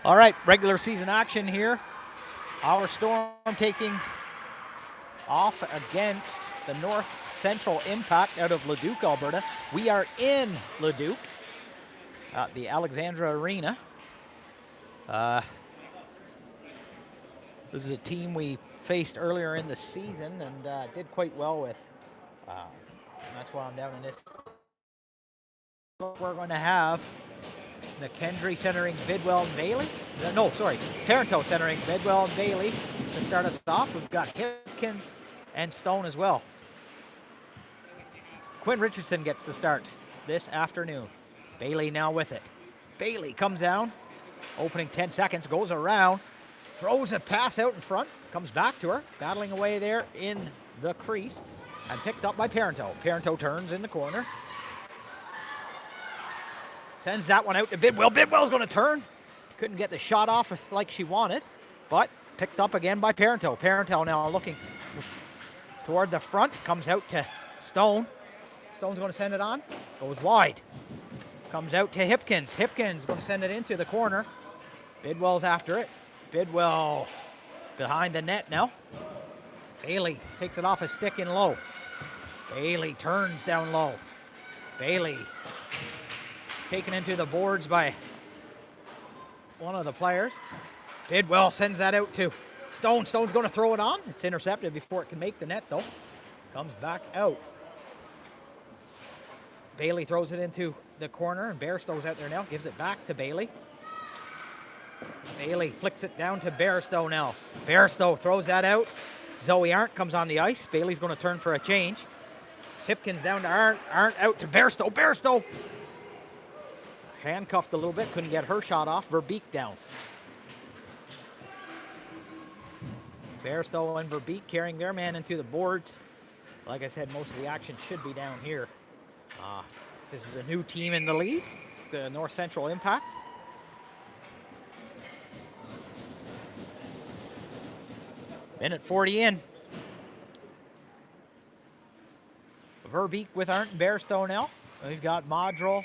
All right, regular season action here. Our Storm taking off against the North Central Impact out of Leduc, Alberta. We are in Leduc at the Alexandra Arena. This is a team we faced earlier in the season and did quite well with. And that's why I'm down in this. We're going to have McKendry centering Bidwell and Bailey. Taranto centering Bidwell and Bailey to start us off. We've got Hipkins and Stone as well. Quinn Richardson gets the start this afternoon. Bailey now with it. Bailey comes down, opening 10 seconds, goes around, throws a pass out in front, comes back to her, battling away there in the crease, and picked up by Parenteau. Parenteau turns in the corner. Sends that one out to Bidwell. Bidwell's going to turn. Couldn't get the shot off like she wanted, but picked up again by Parenteau. Parenteau now looking toward the front. Comes out to Stone. Stone's going to send it on. Goes wide. Comes out to Hipkins. Hipkins going to send it into the corner. Bidwell's after it. Bidwell behind the net now. Bailey takes it off a stick in low. Bailey turns down low. Bailey taken into the boards by one of the players. Bidwell sends that out to Stone. Stone's going to throw it on. It's intercepted before it can make the net, though. Comes back out. Bailey throws it into the corner, and Bairstow's out there now. Gives it back to Bailey. Bailey flicks it down to Bairstow now. Bairstow throws that out. Zoe Arndt comes on the ice. Bailey's going to turn for a change. Hipkins down to Arndt. Arndt out to Bairstow. Bairstow handcuffed a little bit, couldn't get her shot off. Verbeek down. Bairstow and Verbeek carrying their man into the boards. Like I said, most of the action should be down here. This is a new team in the league, the North Central Impact. Minute 40 in. Verbeek with Arndt and Bairstow now. We've got Modrell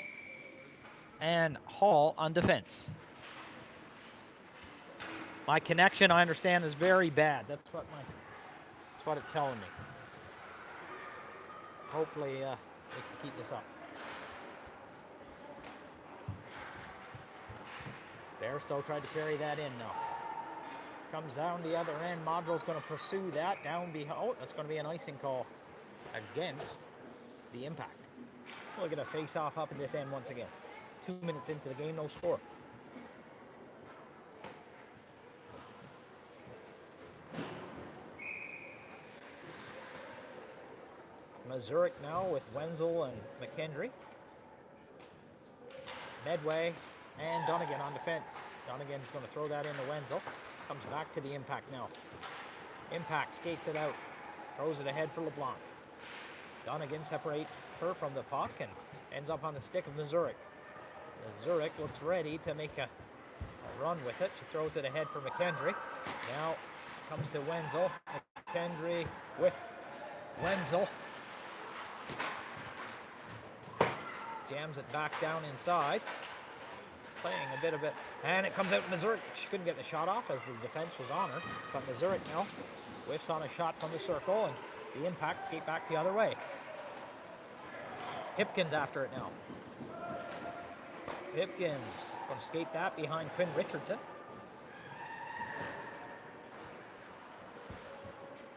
and Hall on defense. My connection, I understand, is very bad. That's what it's telling me. Hopefully, we can keep this up. Bairstow tried to carry that in now. Comes down the other end. Modrell's going to pursue that down behind. Oh, that's going to be an icing call against the Impact. We'll get a face-off up at this end once again. 2 minutes into the game, no score. Mazurek now with Wenzel and McKendry. Medway and Donegan on defense. Donegan's going to throw that into Wenzel. Comes back to the Impact now. Impact skates it out. Throws it ahead for LeBlanc. Donegan separates her from the puck and ends up on the stick of Mazurek. Mazurek looks ready to make a run with it. She throws it ahead for McKendry. Now comes to Wenzel. McKendry with Wenzel. Jams it back down inside. Playing a bit of it. And it comes out to Mazurek. She couldn't get the shot off as the defense was on her. But Mazurek now whiffs on a shot from the circle, and the Impact skate back the other way. Hipkins after it now. Hipkins going to skate that behind Quinn Richardson.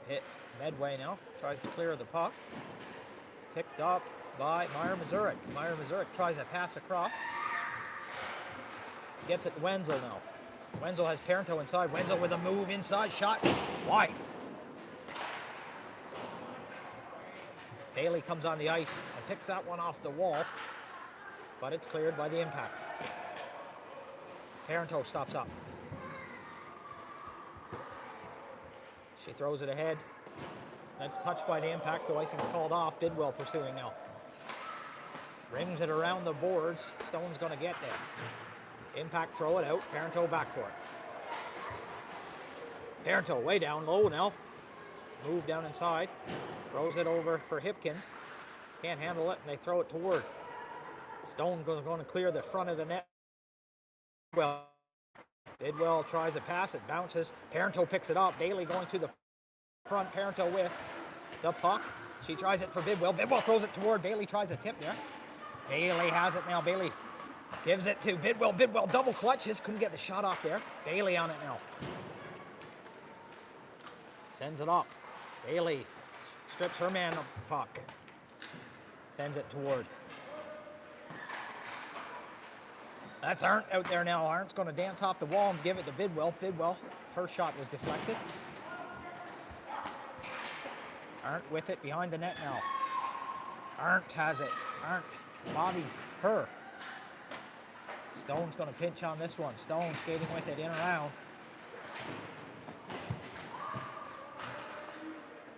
Hit Medway now. Tries to clear the puck. Picked up by Meyer Mazurek. Meyer Mazurek tries a pass across. Gets it to Wenzel now. Wenzel has Parenteau inside. Wenzel with a move inside. Shot wide. Bailey comes on the ice and picks that one off the wall, but it's cleared by the Impact. Parenteau stops up. She throws it ahead. That's touched by the Impact, so icing's called off. Bidwell pursuing now. Rings it around the boards. Stone's going to get there. Impact throw it out. Parenteau back for it. Parenteau way down low now. Move down inside. Throws it over for Hipkins. Can't handle it, and they throw it toward. Stone going to clear the front of the net. Well, Bidwell tries to pass it, bounces. Parenteau picks it up. Bailey going to the front. Parenteau with the puck. She tries it for Bidwell. Bidwell throws it toward Bailey, tries a tip there. Bailey has it now. Bailey gives it to Bidwell. Bidwell double clutches. Couldn't get the shot off there. Bailey on it now. Sends it up. Bailey strips her man of the puck. Sends it toward. That's Arndt out there now. Arndt's going to dance off the wall and give it to Bidwell. Bidwell, her shot was deflected. Arndt with it behind the net now. Arndt has it. Arndt bodies her. Stone's going to pinch on this one. Stone skating with it in around.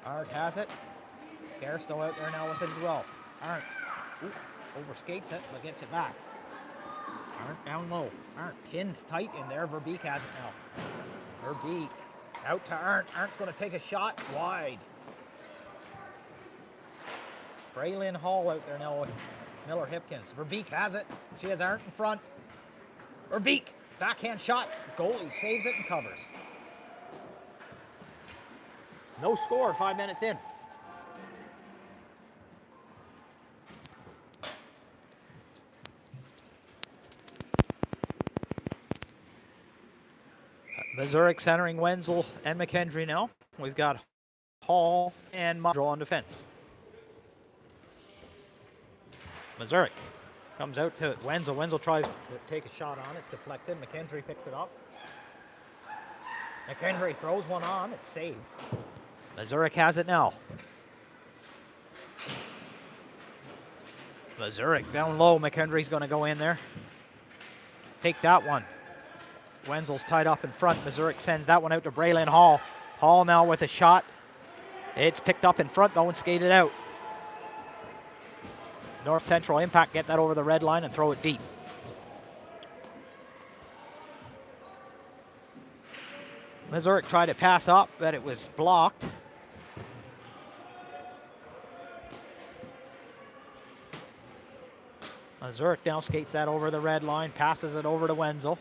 Arndt has it. Garstow out there now with it as well. Arndt overskates it, but gets it back. Arndt down low. Arndt pinned tight in there. Verbeek has it now. Verbeek out to Arndt. Arndt's going to take a shot wide. Braylon Hall out there now with Miller Hipkins. Verbeek has it. She has Arndt in front. Verbeek, backhand shot. Goalie saves it and covers. No score, 5 minutes in. Missouri centering Wenzel and McKendry now. We've got Hall and Mondro on defense. Missouri comes out to Wenzel. Wenzel tries to take a shot on. It's deflected. McKendry picks it up. McKendry throws one on. It's saved. Missouri has it now. Missouri down low. McKendry's going to go in there. Take that one. Wenzel's tied up in front. Missouri sends that one out to Braylon Hall. Hall now with a shot. It's picked up in front though and skated out. North Central Impact get that over the red line and throw it deep. Missouri tried to pass up, but it was blocked. Missouri now skates that over the red line, passes it over to Wenzel.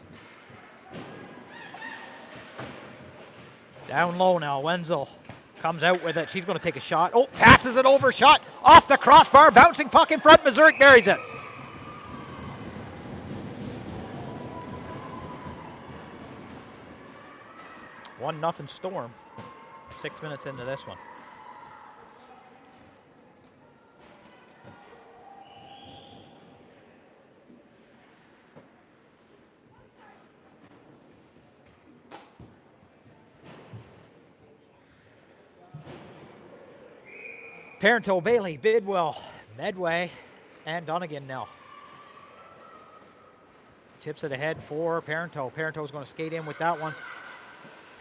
Down low now, Wenzel comes out with it. She's going to take a shot. Oh, passes it over, shot off the crossbar, bouncing puck in front. Missouri buries it. One nothing Storm. 6 minutes into this one. Parenteau, Bailey, Bidwell, Medway, and Dunnigan now. Tips it ahead for Parenteau. Parenteau's going to skate in with that one.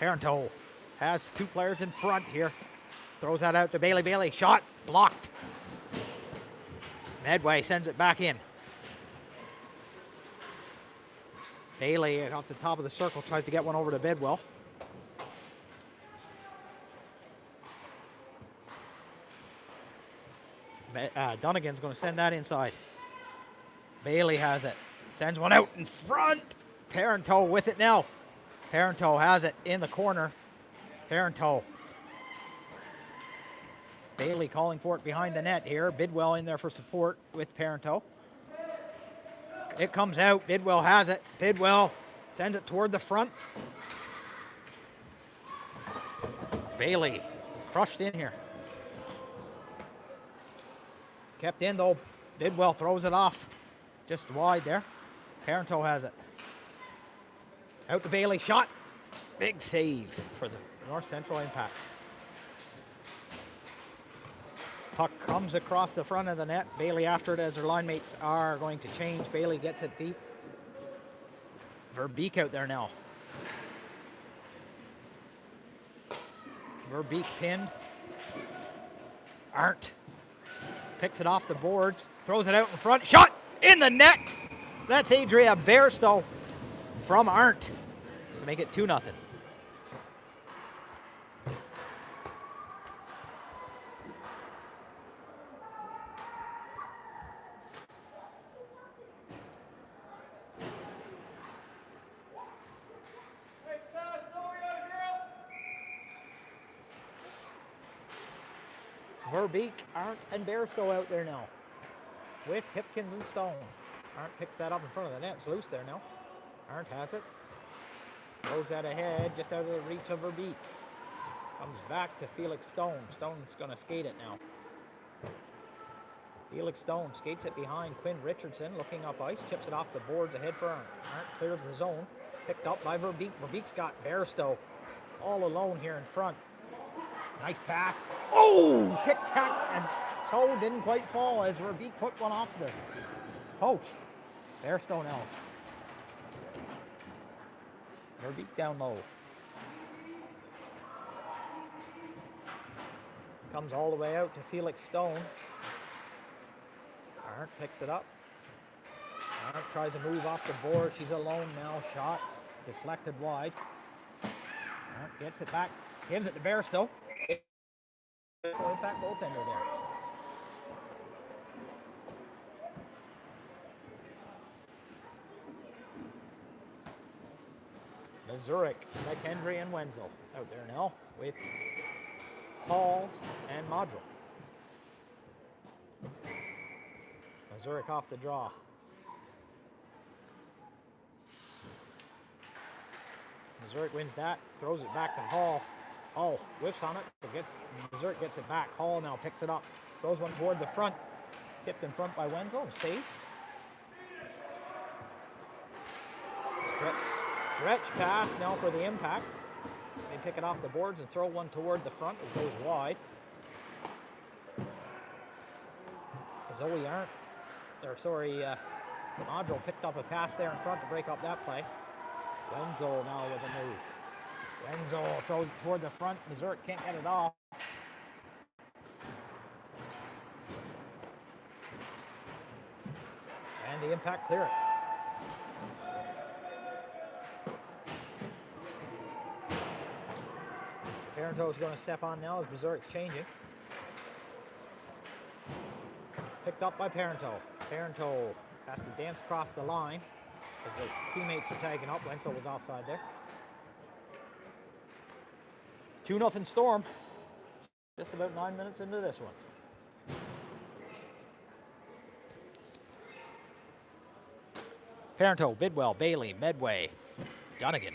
Parenteau has two players in front here. Throws that out to Bailey. Bailey, shot, blocked. Medway sends it back in. Bailey off the top of the circle tries to get one over to Bidwell. Dunnigan's going to send that inside. Bailey has it. Sends one out in front. Parenteau with it now. Parenteau has it in the corner. Parenteau. Bailey calling for it behind the net here. Bidwell in there for support with Parenteau. It comes out. Bidwell has it. Bidwell sends it toward the front. Bailey crushed in here. Kept in though. Bidwell throws it off just wide there. Parenteau has it. Out to Bailey. Shot. Big save for the North Central Impact. Puck comes across the front of the net. Bailey after it as her line mates are going to change. Bailey gets it deep. Verbeek out there now. Verbeek pinned. Arndt picks it off the boards. Throws it out in front. Shot in the net. That's Adria Bairstow from Arndt to make it 2-0. Verbeek, Arndt, and Bairstow out there now with Hipkins and Stone. Arndt picks that up in front of the net. It's loose there now. Arndt has it. Throws that ahead, just out of the reach of Verbeek. Comes back to Felix Stone. Stone's going to skate it now. Felix Stone skates it behind Quinn Richardson, looking up ice, chips it off the boards ahead for Arndt. Arndt clears the zone, picked up by Verbeek. Verbeek's got Bairstow all alone here in front. Nice pass. Oh, tic-tac, and toe didn't quite fall as Verbeek put one off the post. Bairstow now. Verbeek down low. Comes all the way out to Felix Stone. Arndt picks it up. Arndt tries to move off the board. She's alone now. Shot deflected wide. Arndt gets it back. Gives it to Bairstow. Impact goaltender there. Zurich, McHenry, and Wenzel out there now with Hall and Modrell. Zurich off the draw. Zurich wins that, throws it back to Hall. Hall whiffs on it, but Zurich gets it back. Hall now picks it up, throws one toward the front. Tipped in front by Wenzel, saved. Stretch pass now for the Impact. They pick it off the boards and throw one toward the front. It goes wide. Modrell picked up a pass there in front to break up that play. Wenzel now with a move. Wenzel throws it toward the front. Zurich can't get it off. And the Impact clear it. Parenteau is going to step on now as Zurich's changing. Picked up by Parenteau. Parenteau has to dance across the line as the teammates are tagging up. Wenzel was offside there. 2-0 Storm. Just about 9 minutes into this one. Parenteau, Bidwell, Bailey, Medway, Dunnigan.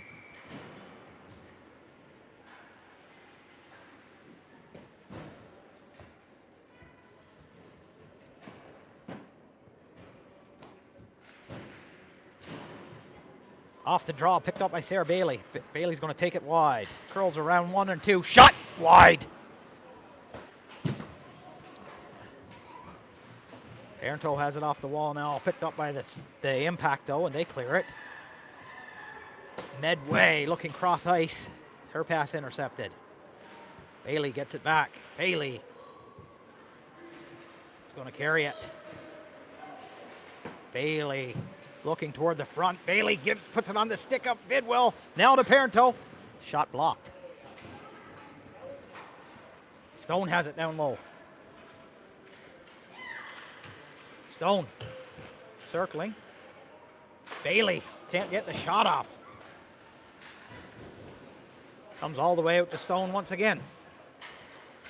Off the draw, picked up by Sarah Bailey. Bailey's going to take it wide. Curls around 1 and 2. Shot wide. Parenteau has it off the wall now. Picked up by the Impact, though, and they clear it. Medway looking cross ice. Her pass intercepted. Bailey gets it back. Bailey is going to carry it. Bailey looking toward the front. Bailey puts it on the stick up. Bidwell now to Parenteau. Shot blocked. Stone has it down low. Stone circling. Bailey can't get the shot off. Comes all the way out to Stone once again.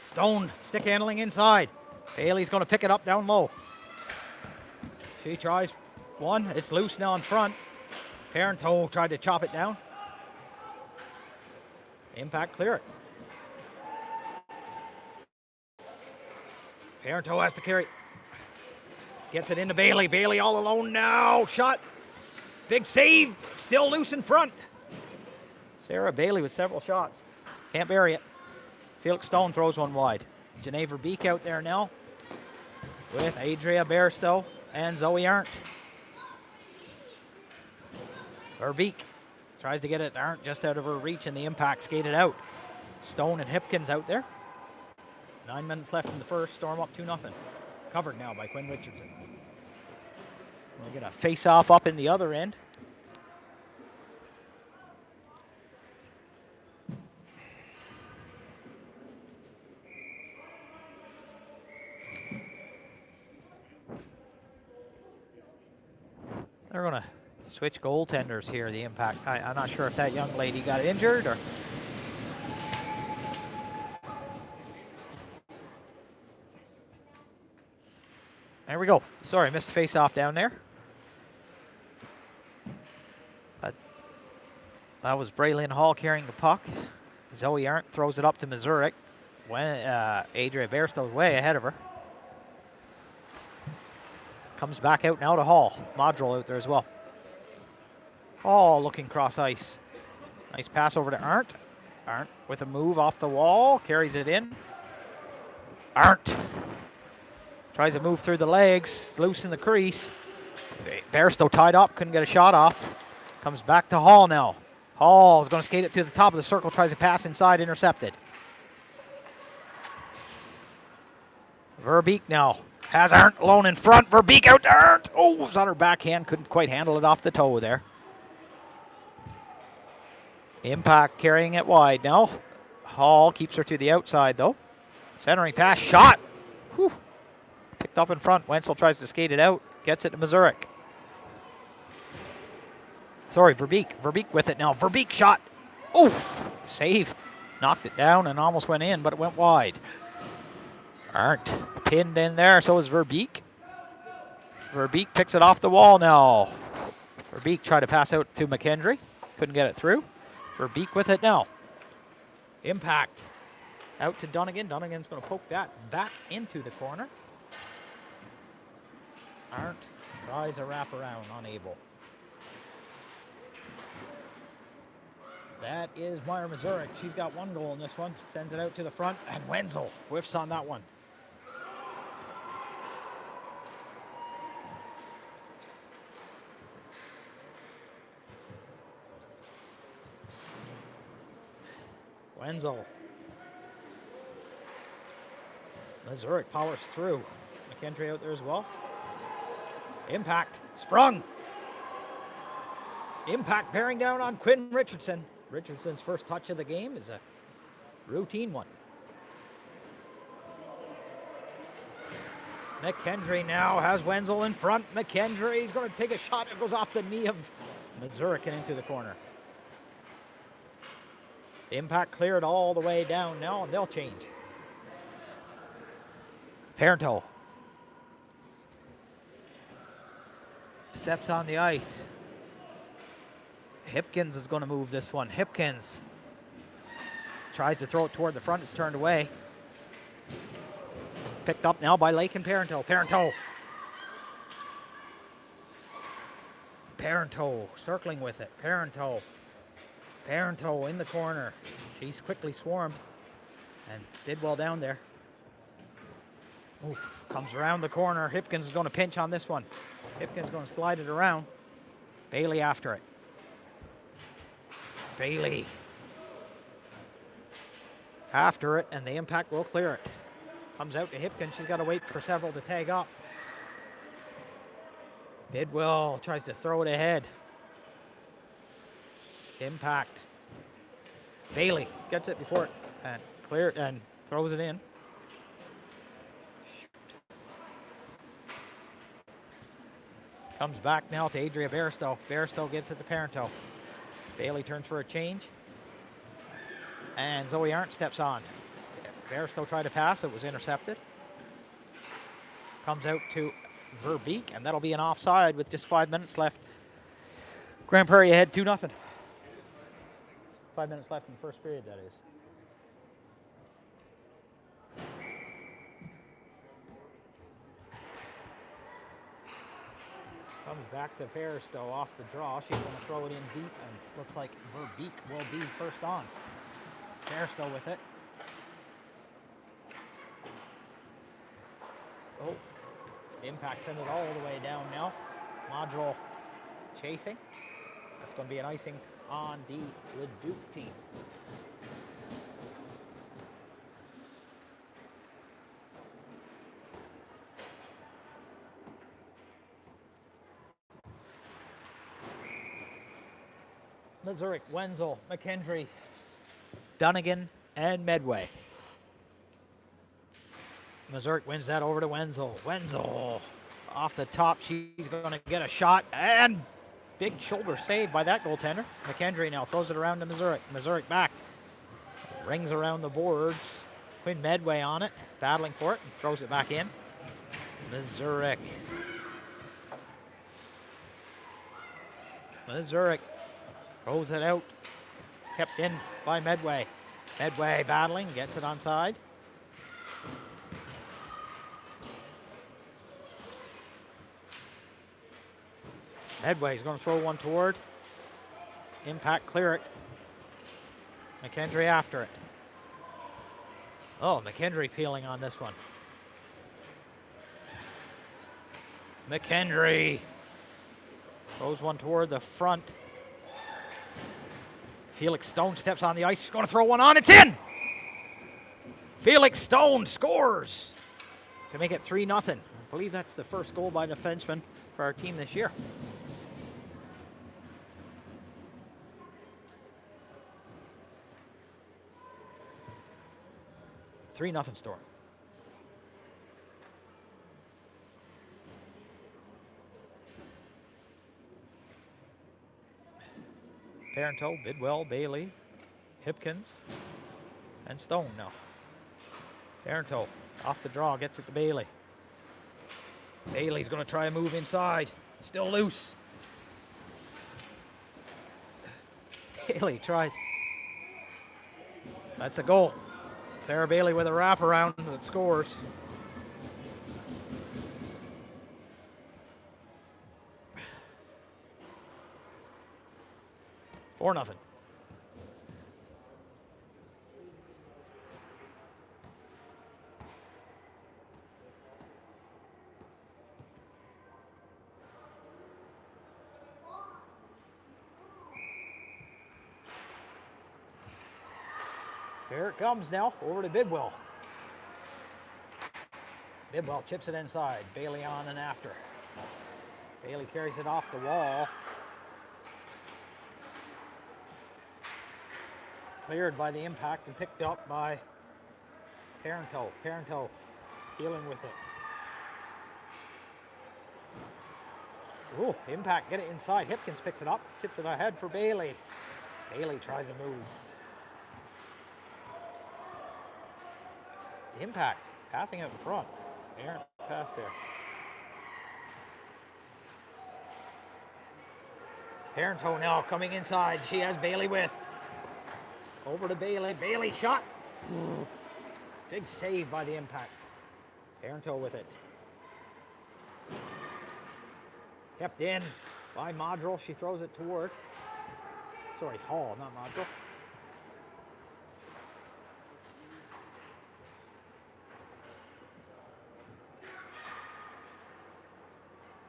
Stone stick handling inside. Bailey's going to pick it up down low. She tries one. It's loose now in front. Parenteau tried to chop it down. Impact clear it. Parenteau has to carry. Gets it into Bailey. Bailey all alone now. Shot. Big save. Still loose in front. Sarah Bailey with several shots. Can't bury it. Felix Stone throws one wide. Janae Verbeek out there now with Adria Bairstow and Zoe Arndt. Verbeek tries to get it. Arndt just out of her reach, and the Impact skated out. Stone and Hipkins out there. 9 minutes left in the first. Storm up 2-0. Covered now by Quinn Richardson. We'll get a face-off up in the other end. They're going to switch goaltenders here, the Impact. I'm not sure if that young lady got injured or... There we go. Sorry, missed the face-off down there. That was Braylon Hall carrying the puck. Zoe Arndt throws it up to Mazurek. When Adria Bairstow's way ahead of her. Comes back out now to Hall. Modrel out there as well. Hall looking cross ice. Nice pass over to Arndt. Arndt with a move off the wall. Carries it in. Arndt tries to move through the legs. Loose in the crease. Bairstow tied up. Couldn't get a shot off. Comes back to Hall now. Hall is going to skate it to the top of the circle. Tries to pass inside. Intercepted. Verbeek now has Arndt alone in front. Verbeek out to Arndt. Oh, it was on her backhand. Couldn't quite handle it off the toe there. Impact carrying it wide now. Hall keeps her to the outside though. Centering pass. Shot. Whew. Picked up in front. Wenzel tries to skate it out. Gets it to Mazurek. Sorry, Verbeek. Verbeek with it now. Verbeek shot. Oof. Save. Knocked it down and almost went in, but it went wide. Arndt pinned in there, so is Verbeek. Verbeek picks it off the wall now. Verbeek tried to pass out to McKendry. Couldn't get it through. Verbeek with it now. Impact. Out to Dunnigan. Dunnigan's going to poke that back into the corner. Arndt tries a wraparound, unable. That is Meyer Mazurek. She's got one goal in this one. Sends it out to the front, and Wenzel whiffs on that one. Wenzel. Mazurek powers through. McKendry out there as well. Impact. Sprung. Impact bearing down on Quinn Richardson. Richardson's first touch of the game is a routine one. McKendry now has Wenzel in front. McKendry's going to take a shot. It goes off the knee of Mazurek and into the corner. Impact cleared all the way down now, and they'll change. Parenteau steps on the ice. Hipkins is going to move this one. Hipkins tries to throw it toward the front. It's turned away. Picked up now by Lake and Parenteau. Parenteau circling with it. Parenteau in the corner. She's quickly swarmed and did well down there. Oof, comes around the corner. Hipkins is going to pinch on this one. Hipkins going to slide it around. Bailey after it. Bailey after it, and the Impact will clear it. Comes out to Hipkins. She's got to wait for several to tag up. Bidwell tries to throw it ahead. Impact. Bailey gets it before it and clear it and throws it in. Comes back now to Adria Bairstow. Bairstow gets it to Parenteau. Bailey turns for a change. And Zoe Arndt steps on. Bairstow tried to pass. It was intercepted. Comes out to Verbeek, and that'll be an offside with just 5 minutes left. Grand Prairie ahead 2-0. 5 minutes left in the first period, that is. Comes back to Bairstow off the draw. She's going to throw it in deep, and looks like Verbeek will be first on. Bairstow with it. Oh, Impact send it all the way down now. Modrel chasing. That's going to be an icing on the Leduc team. Mazurek, Wenzel, McKendry, Dunnigan, and Medway. Mazurek wins that over to Wenzel. Wenzel off the top. She's going to get a shot, and big shoulder save by that goaltender. McKendry now throws it around to Mazurek. Mazurek back. Rings around the boards. Quinn Medway on it, battling for it, and throws it back in. Missouri throws it out. Kept in by Medway. Medway battling, gets it onside. Medway's going to throw one toward. Impact, clear it. McKendry after it. Oh, McKendry peeling on this one. McKendry throws one toward the front. Felix Stone steps on the ice. He's going to throw one on. It's in! Felix Stone scores to make it 3-0. I believe that's the first goal by a defenseman for our team this year. Nothing Storm. Parenteau, Bidwell, Bailey, Hipkins, and Stone now. Parenteau off the draw, gets it to Bailey. Bailey's going to try a move inside. Still loose. Bailey tried. That's a goal. Sarah Bailey with a wraparound that scores. Four nothing. Here it comes now, over to Bidwell. Bidwell chips it inside. Bailey on and after. Bailey carries it off the wall. Cleared by the impact and picked up by Parenteau. Parenteau dealing with it. Ooh, impact, get it inside. Hipkins picks it up, tips it ahead for Bailey. Bailey tries a move. Impact, passing out in front. Errant pass there. Parenteau now coming inside. She has Bailey with. Over to Bailey. Bailey shot. Big save by the impact. Parenteau with it. Kept in by Modrell. She throws it toward. Sorry, Hall, not Modrell.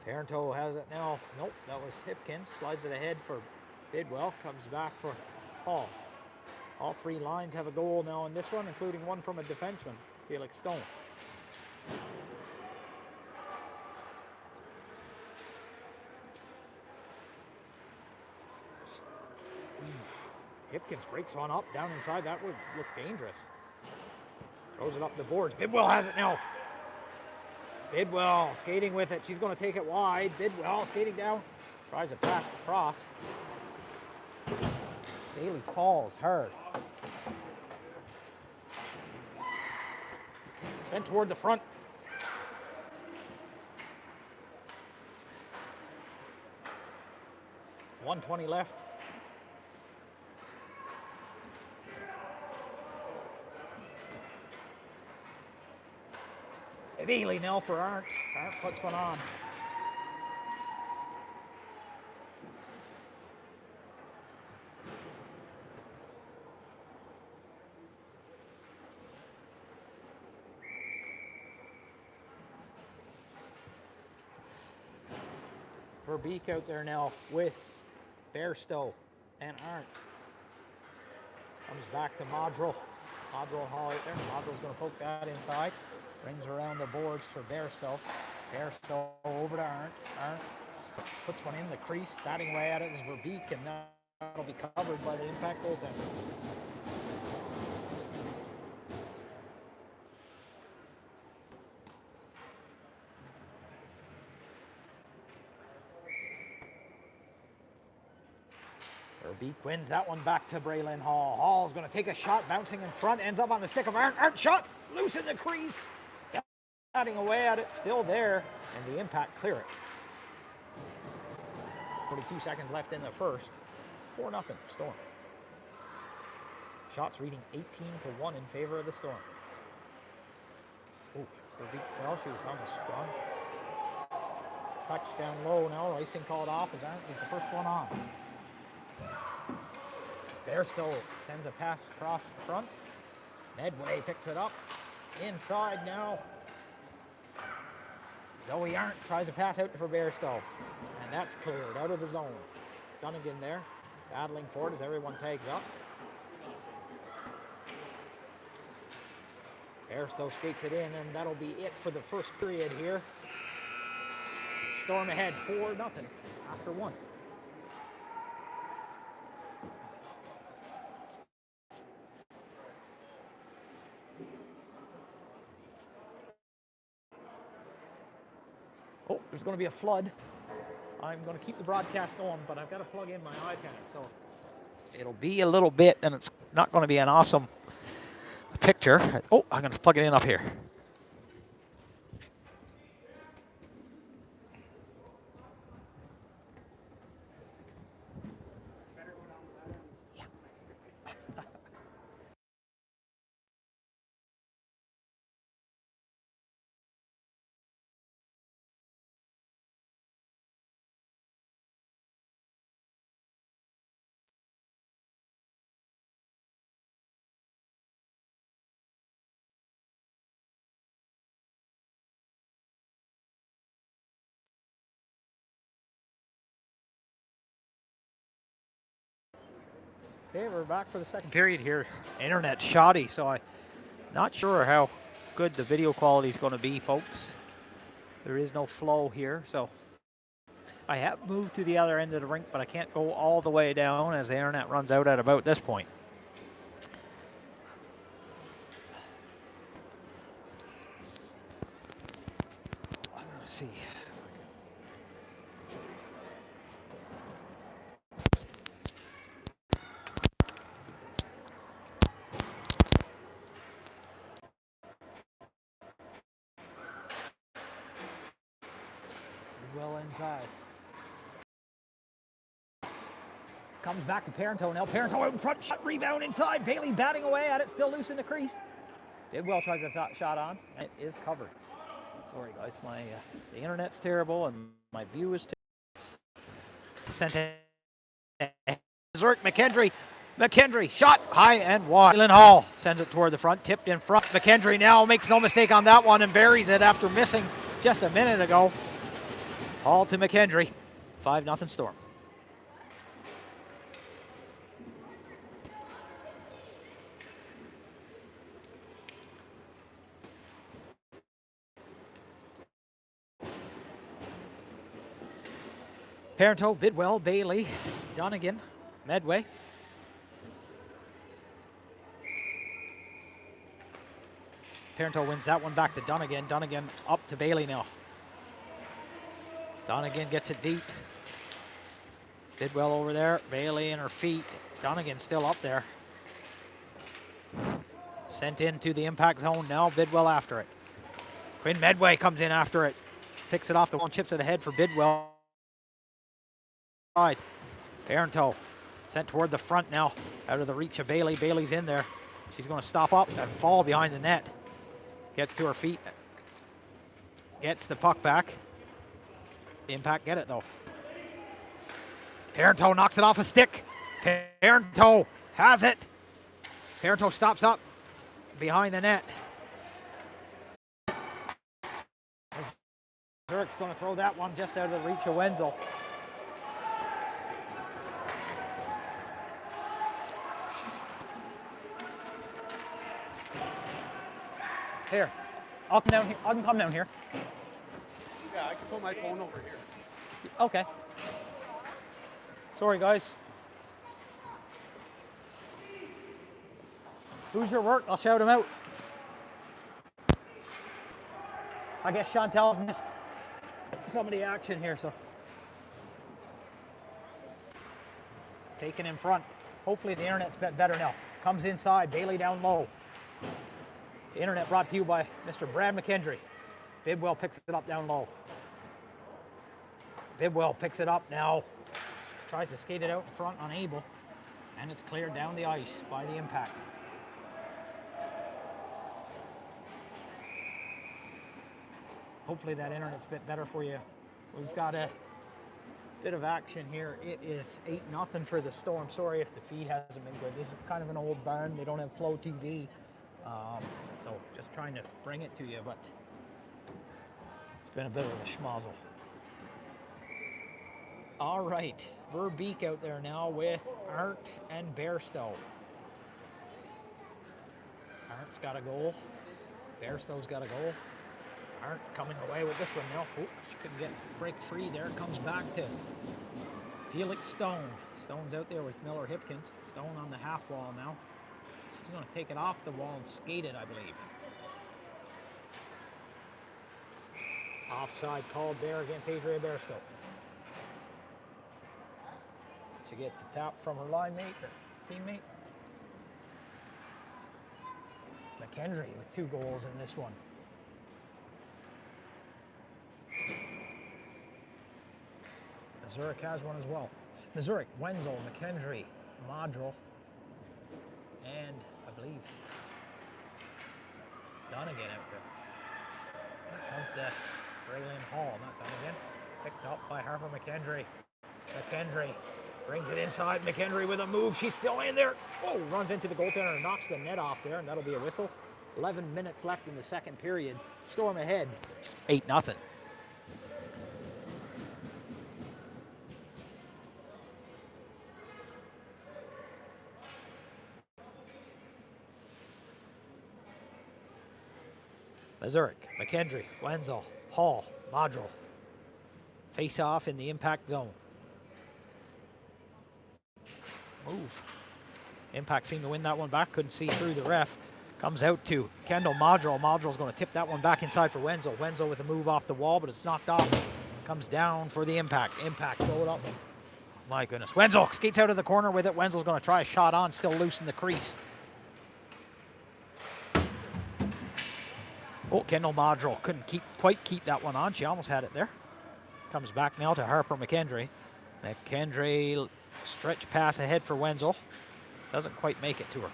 Parenteau has it now. Nope, that was Hipkins. Slides it ahead for Bidwell. Comes back for Hall. All three lines have a goal now in this one, including one from a defenseman, Felix Stone. Hipkins breaks one up down inside. That would look dangerous. Throws it up the boards. Bidwell has it now. Bidwell skating with it. She's going to take it wide. Bidwell skating down. Tries to pass across. Bailey falls hard. Sent toward the front. .120 left. Bailey now for Arndt. Arndt puts one on. Verbeek out there now with Bairstow and Arndt. Comes back to Modrell. Modrell Hall out there. Modrell's going to poke that inside. Brings around the boards for Bairstow. Bairstow over to Arndt. Arndt puts one in the crease. Batting away at it is Verbeek, and now that'll be covered by the impact goaltender. Verbeek wins that one back to Braylon Hall. Hall's going to take a shot, bouncing in front, ends up on the stick of Arndt. Arndt shot, loose in the crease. Batting away at it, still there, and the impact clear it. 42 seconds left in the first. 4-0 Storm. Shots reading 18-1 in favor of the Storm. Oh, the beat fell. She was almost sprung. Touch down low now. Icing called off as Arndt is the first one on. Bairstow sends a pass across the front. Medway picks it up. Inside now. Zoe Arndt tries a pass out for Bairstow. And that's cleared out of the zone. Dunnigan there, battling for it as everyone tags up. Bairstow skates it in, and that'll be it for the first period here. Storm ahead 4-0 after one. Oh, there's going to be a flood. I'm going to keep the broadcast going, but I've got to plug in my iPad, so it'll be a little bit, and it's not going to be an awesome picture. Oh, I'm going to plug it in up here. Okay, we're back for the second period here. Internet's shoddy, so I'm not sure how good the video quality is going to be, folks. There is no flow here, so I have moved to the other end of the rink, but I can't go all the way down as the internet runs out at about this point. I'm going to see. Well inside. Comes back to Parenteau now. Parenteau out in front. Shot rebound inside. Bailey batting away at it. Still loose in the crease. Bidwell tries a shot on. It is covered. Sorry, guys. The internet's terrible and my view is terrible. Sent it. Zurich McKendry. McKendry. Shot high and wide. Leland Hall sends it toward the front. Tipped in front. McKendry now makes no mistake on that one and buries it after missing just a minute ago. Hall to McKendry. 5-0 Storm. Parenteau, Bidwell, Bailey, Dunnigan, Medway. Parenteau wins that one back to Dunnigan. Dunnigan up to Bailey now. Dunnigan gets it deep. Bidwell over there. Bailey in her feet. Dunnigan still up there. Sent into the impact zone now. Bidwell after it. Quinn Medway comes in after it. Picks it off the one, chips it ahead for Bidwell. Parenteau sent toward the front now. Out of the reach of Bailey. Bailey's in there. She's going to stop up and fall behind the net. Gets to her feet. Gets the puck back. Impact get it though. Parenteau knocks it off a stick. Parenteau has it. Parenteau stops up behind the net. Zurich's going to throw that one just out of the reach of Wenzel. Here, I'll come down here. I can come down here. Yeah, I can put my phone over here. Okay. Sorry, guys. Who's your work? I'll shout him out. I guess Chantel missed some of the action here, so. Taken in front. Hopefully the internet's better now. Comes inside, Bailey down low. The internet brought to you by Mr. Brad McKendry. Bidwell picks it up down low. Bidwell picks it up now. Tries to skate it out in front, unable. And it's cleared down the ice by the impact. Hopefully that internet's a bit better for you. We've got a bit of action here. It is 8-0 for the Storm. Sorry if the feed hasn't been good. This is kind of an old barn. They don't have Flow TV. So just trying to bring it to you, but it's been a bit of a schmozzle. All right, Verbeek out there now with Arndt and Bairstow. Arndt's got a goal. Bairstow's got a goal. Arndt coming away with this one now. Oh, she couldn't break free there. Comes back to Felix Stone. Stone's out there with Miller Hipkins. Stone on the half wall now. She's going to take it off the wall and skate it, I believe. Offside called there against Adria Bairstow. She gets a tap from her line mate or teammate. McKendry with 2 goals in this one. Zurich has one as well. Zurich, Wenzel, McKendry, Modrell, and I believe Donegan out there. Here comes the Braylon Hall, not Donegan. Picked up by Harper McKendry. McKendry brings it inside. McKendry with a move. She's still in there. Oh, runs into the goaltender and knocks the net off there, and that'll be a whistle. 11 minutes left in the second period. Storm ahead, 8-0. Zurich, McKendry, Wenzel, Hall, Modrell. Face off in the impact zone. Move. Impact seemed to win that one back. Couldn't see through the ref. Comes out to Kendall Modrell. Modrell's going to tip that one back inside for Wenzel. Wenzel with a move off the wall, but it's knocked off. Comes down for the impact. Impact, throw it up. My goodness. Wenzel skates out of the corner with it. Wenzel's going to try a shot on, still loose in the crease. Oh, Kendall Modrell couldn't quite keep that one on. She almost had it there. Comes back now to Harper McKendry. McKendry stretch pass ahead for Wenzel. Doesn't quite make it to her.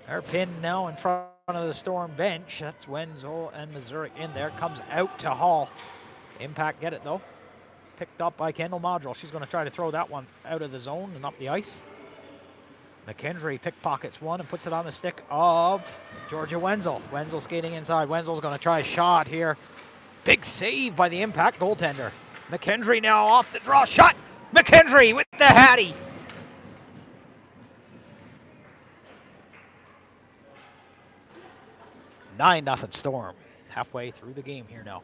They're pinned now in front of the Storm bench. That's Wenzel and Zurich in there. Comes out to Hall. Impact get it though. Picked up by Kendall Modrell. She's going to try to throw that one out of the zone and up the ice. McKendry pickpockets one and puts it on the stick of Georgia Wenzel. Wenzel skating inside. Wenzel's going to try a shot here. Big save by the impact goaltender. McKendry now off the draw. Shot! McKendry with the Hattie. Nine 0 Storm. Halfway through the game here now.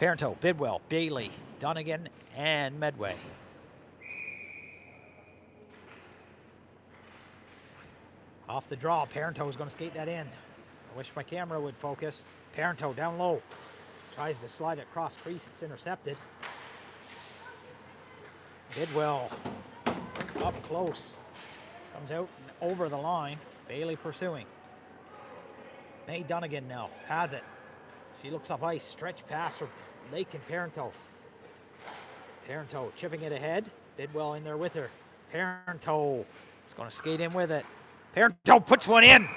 Parenteau, Bidwell, Bailey, Donegan, and Medway. Off the draw, Parenteau is going to skate that in. I wish my camera would focus. Parenteau down low. Tries to slide it across crease. It's intercepted. Bidwell up close. Comes out and over the line. Bailey pursuing. May Donegan now has it. She looks up ice. Stretch pass for Lake and Parenteau. Parenteau chipping it ahead. Bidwell in there with her. Parenteau is going to skate in with it. Parenteau puts one in.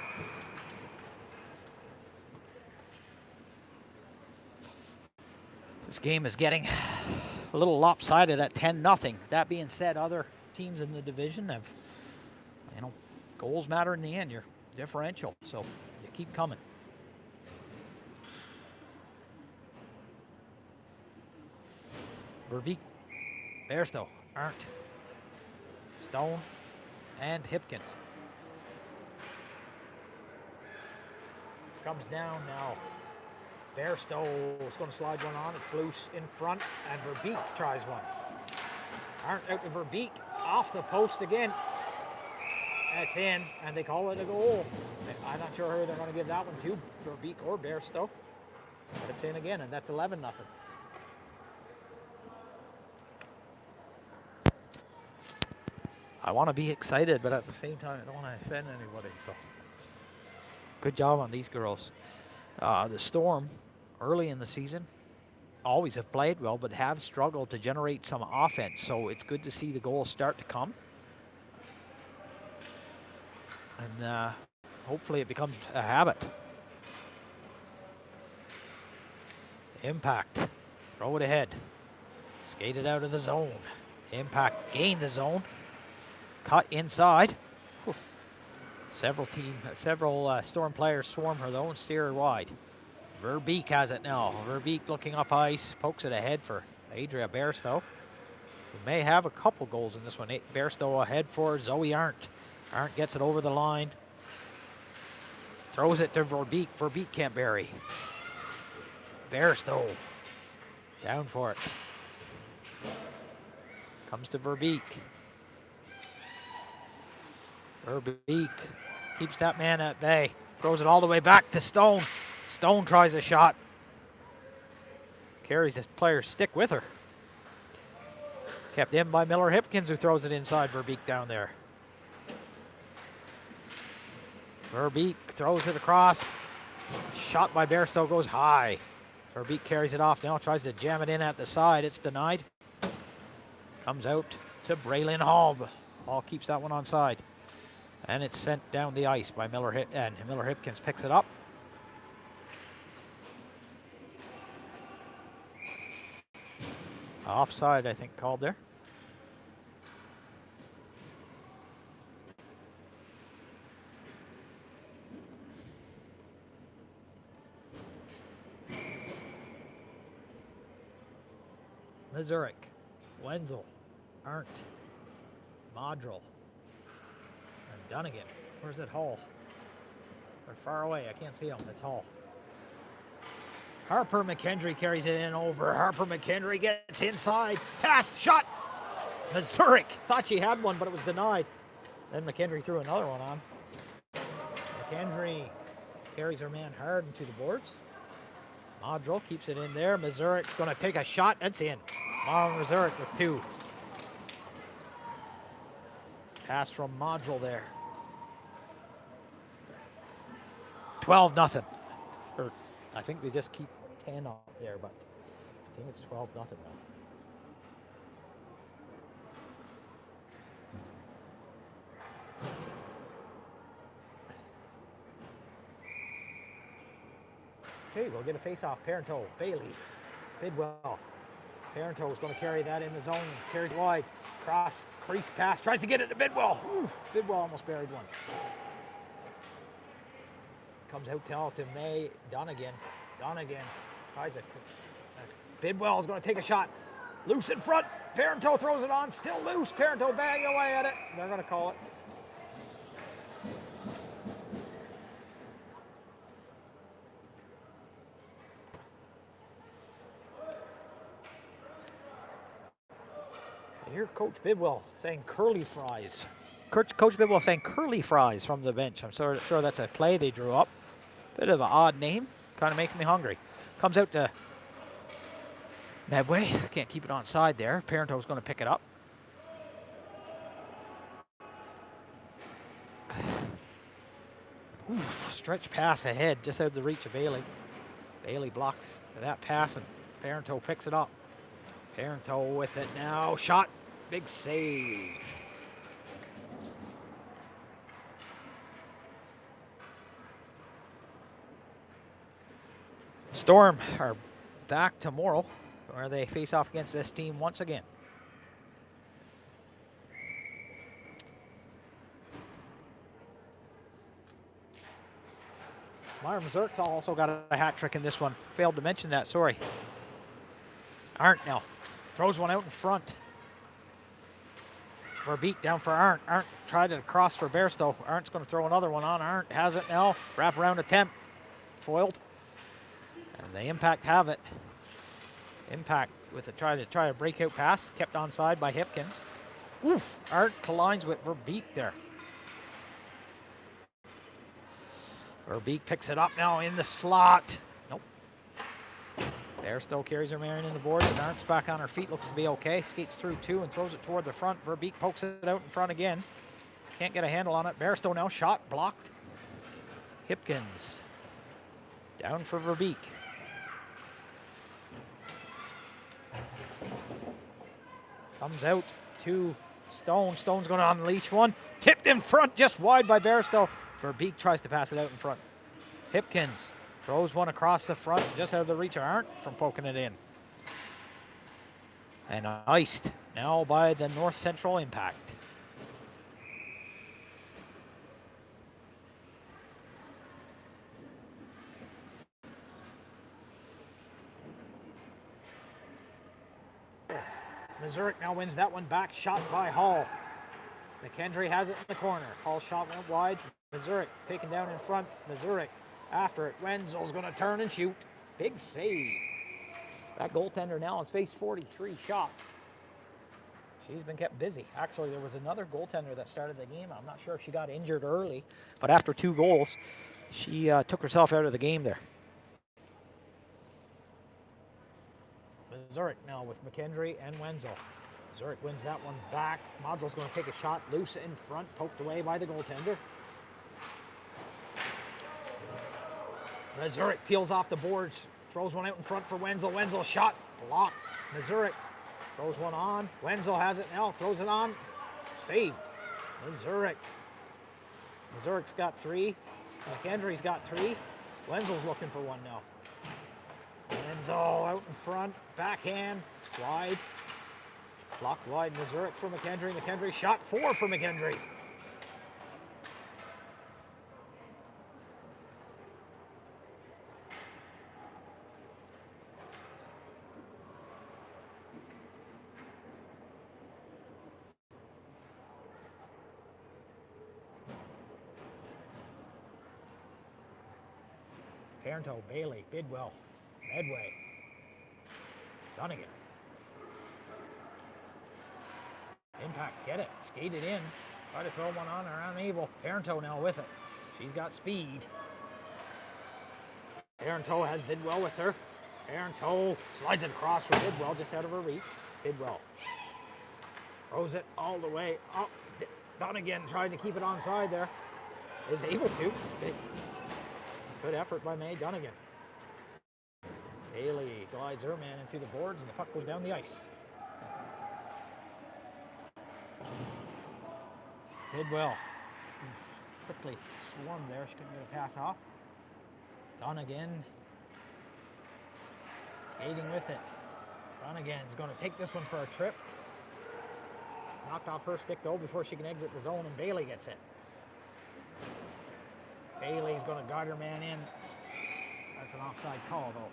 This game is getting a little lopsided at 10-0. That being said, other teams in the division have, goals matter in the end. You're differential, so you keep coming. Verbeek, Bairstow, Arndt, Stone, and Hipkins. Comes down now. Bairstow is going to slide one on. It's loose in front, and Verbeek tries one. Arndt out to Verbeek, off the post again. That's in, and they call it a goal. I'm not sure who they're going to give that one to, Verbeek or Bairstow. But it's in again, and that's 11-0. I want to be excited, but at the same time, I don't want to offend anybody. So good job on these girls. The Storm, early in the season, always have played well, but have struggled to generate some offense. So it's good to see the goals start to come. And hopefully it becomes a habit. Impact. Throw it ahead. Skate it out of the zone. Impact gain the zone. Cut inside. Whew. Several Storm players swarm her though and steer her wide. Verbeek has it now. Verbeek looking up ice. Pokes it ahead for Adria Bairstow. We may have a couple goals in this one. Bairstow ahead for Zoe Arndt. Arndt gets it over the line. Throws it to Verbeek. Verbeek can't bury. Bairstow. Down for it. Comes to Verbeek. Verbeek keeps that man at bay. Throws it all the way back to Stone. Stone tries a shot. Carries his player's stick with her. Kept in by Miller Hipkins, who throws it inside Verbeek down there. Verbeek throws it across. Shot by Bairstow goes high. Verbeek carries it off now, tries to jam it in at the side. It's denied. Comes out to Braylon Hall. Hall keeps that one on side. And it's sent down the ice by Miller Hipkins picks it up. Offside, I think, called there. Mazurek, Wenzel, Arndt, Modrell, and Dunnigan. Where's that Hall? They're far away. I can't see them. It's Hall. Harper McKendry carries it in over. Harper McKendry gets inside. Pass, shot. Mazurek thought she had one, but it was denied. Then McKendry threw another one on. McKendry carries her man hard into the boards. Modrell keeps it in there. Mazurek's going to take a shot. That's in. Mazurek with two. Pass from Modrell there. 12-0. Or I think they just keep 10 up there, but I think it's 12-0 now. Okay, we'll get a face-off. Parenteau, Bailey, Bidwell. Parenteau is going to carry that in the zone. Carries wide. Cross, crease pass. Tries to get it to Bidwell. Oof, Bidwell almost buried one. Comes out to May. Donegan tries it. Bidwell is going to take a shot. Loose in front. Parenteau throws it on. Still loose. Parenteau banging away at it. They're going to call it. I hear Coach Bidwell saying curly fries. Coach Bidwell saying curly fries from the bench. I'm sure that's a play they drew up. Bit of an odd name. Kind of making me hungry. Comes out to Medway. Can't keep it on side there. Parenteau's going to pick it up. Oof, stretch pass ahead, just out of the reach of Bailey. Bailey blocks that pass, and Parenteau picks it up. Parenteau with it now. Shot. Big save. Storm are back tomorrow, where they face off against this team once again. Meyer Mazurk's also got a hat trick in this one. Failed to mention that, sorry. Arndt now throws one out in front. Verbeek down for Arndt. Arndt tried it across for Bairstow. Arndt's going to throw another one on. Arndt has it now. Wrap around attempt. Foiled. And the Impact have it. Impact with a try to breakout pass. Kept onside by Hipkins. Oof. Arndt collides with Verbeek there. Verbeek picks it up now in the slot. Nope. Bairstow carries her man in the boards, and Arndt's back on her feet. Looks to be okay. Skates through 2 and throws it toward the front. Verbeek pokes it out in front again. Can't get a handle on it. Bairstow now shot blocked. Hipkins down for Verbeek. Comes out to Stone. Stone's going to unleash one. Tipped in front, just wide by Bairstow. Verbeek tries to pass it out in front. Hipkins throws one across the front, just out of the reach of Arndt from poking it in. And iced now by the North Central Impact. Missouri now wins that one back, shot by Hall. McKendry has it in the corner. Hall shot went wide. Missouri taken down in front. Missouri after it. Wenzel's going to turn and shoot. Big save. That goaltender now has faced 43 shots. She's been kept busy. Actually, there was another goaltender that started the game. I'm not sure if she got injured early, but after 2 goals, she took herself out of the game there. Zurich now with McKendry and Wenzel. Zurich wins that one back. Modrell's going to take a shot loose in front, poked away by the goaltender. Zurich peels off the boards, throws one out in front for Wenzel. Wenzel shot blocked. Zurich throws one on. Wenzel has it now, throws it on. Saved. Zurich. Zurich's got 3. McKendry's got 3. Wenzel's looking for one now. Wenzel out in front, backhand, wide. Blocked wide, Zurich for McKendry. McKendry shot 4 for McKendry. Parenteau, Bailey, Bidwell, Medway, Dunnigan. Impact, get it, skate it in. Try to throw one on her, unable. Parenteau now with it. She's got speed. Parenteau has Bidwell with her. Parenteau slides it across for Bidwell, just out of her reach. Bidwell throws it all the way up. Dunnigan trying to keep it onside there. Is able to. Good effort by May Dunnigan. Bailey glides her man into the boards, and the puck goes down the ice. Bidwell quickly swarmed there. She couldn't get a pass off. Dunnigan skating with it. Dunnigan's going to take this one for a trip. Knocked off her stick though before she can exit the zone, and Bailey gets it. Bailey's going to guard her man in. That's an offside call though.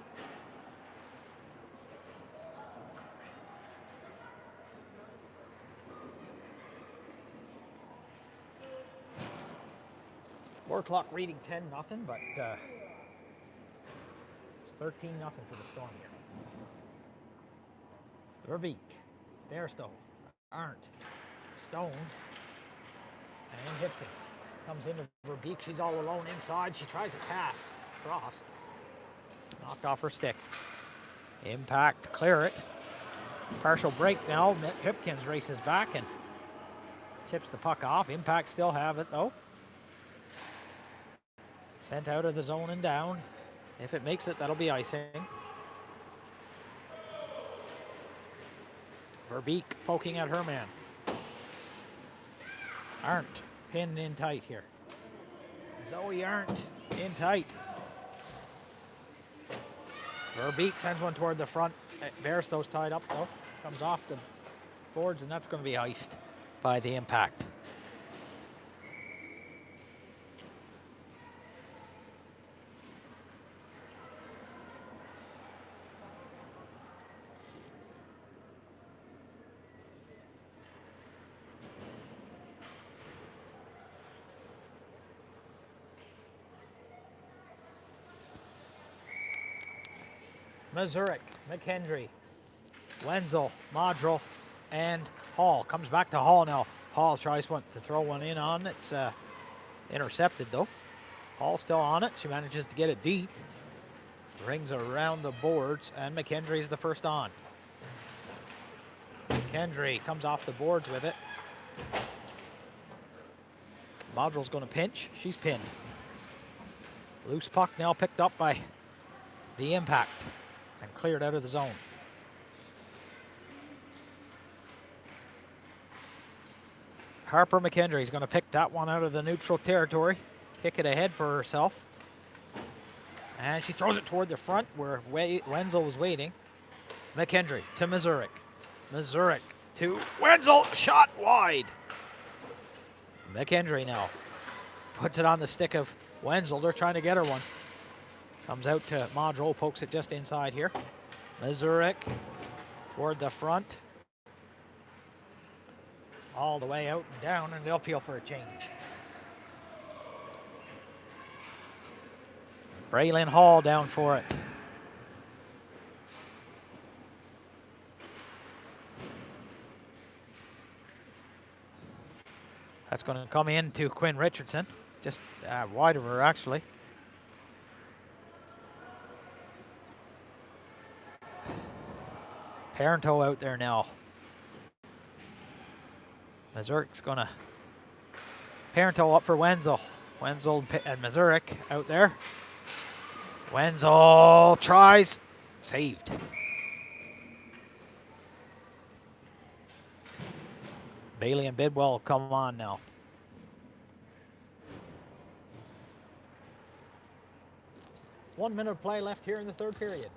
Score clock reading 10-0, but it's 13-0 for the Storm here. Verbeek, Bairstow, Arndt, Stone, and Hipkins. Comes into Verbeek. She's all alone inside. She tries a pass across. Knocked off her stick. Impact, clear it. Partial break now. Hipkins races back and tips the puck off. Impact still have it though. Sent out of the zone and down. If it makes it, that'll be icing. Verbeek poking at her man. Arndt pinned in tight here. Zoe Arndt in tight. Verbeek sends one toward the front. Bairstow's tied up though. Comes off the boards, and that's going to be iced by the Impact. Mazurek, McKendry, Wenzel, Modrell, and Hall. Comes back to Hall now. Hall tries to throw one in on. It's intercepted though. Hall still on it. She manages to get it deep. Rings around the boards, and McKendry's the first on. McKendry comes off the boards with it. Modrill's going to pinch. She's pinned. Loose puck now picked up by the Impact and cleared out of the zone. Harper McKendry is going to pick that one out of the neutral territory, kick it ahead for herself. And she throws it toward the front where Wenzel was waiting. McKendry to Mazurek. Mazurek to Wenzel, shot wide. McKendry now puts it on the stick of Wenzel. They're trying to get her one. Comes out to Modrill, pokes it just inside here. Mazurek toward the front. All the way out and down, and they'll peel for a change. Braylon Hall down for it. That's going to come in to Quinn Richardson, just wide of her actually. Parenteau out there now. Mazurek's going to Parenteau up for Wenzel. Wenzel and Mazurek out there. Wenzel tries, saved. Bailey and Bidwell come on now. 1 minute of play left here in the third period.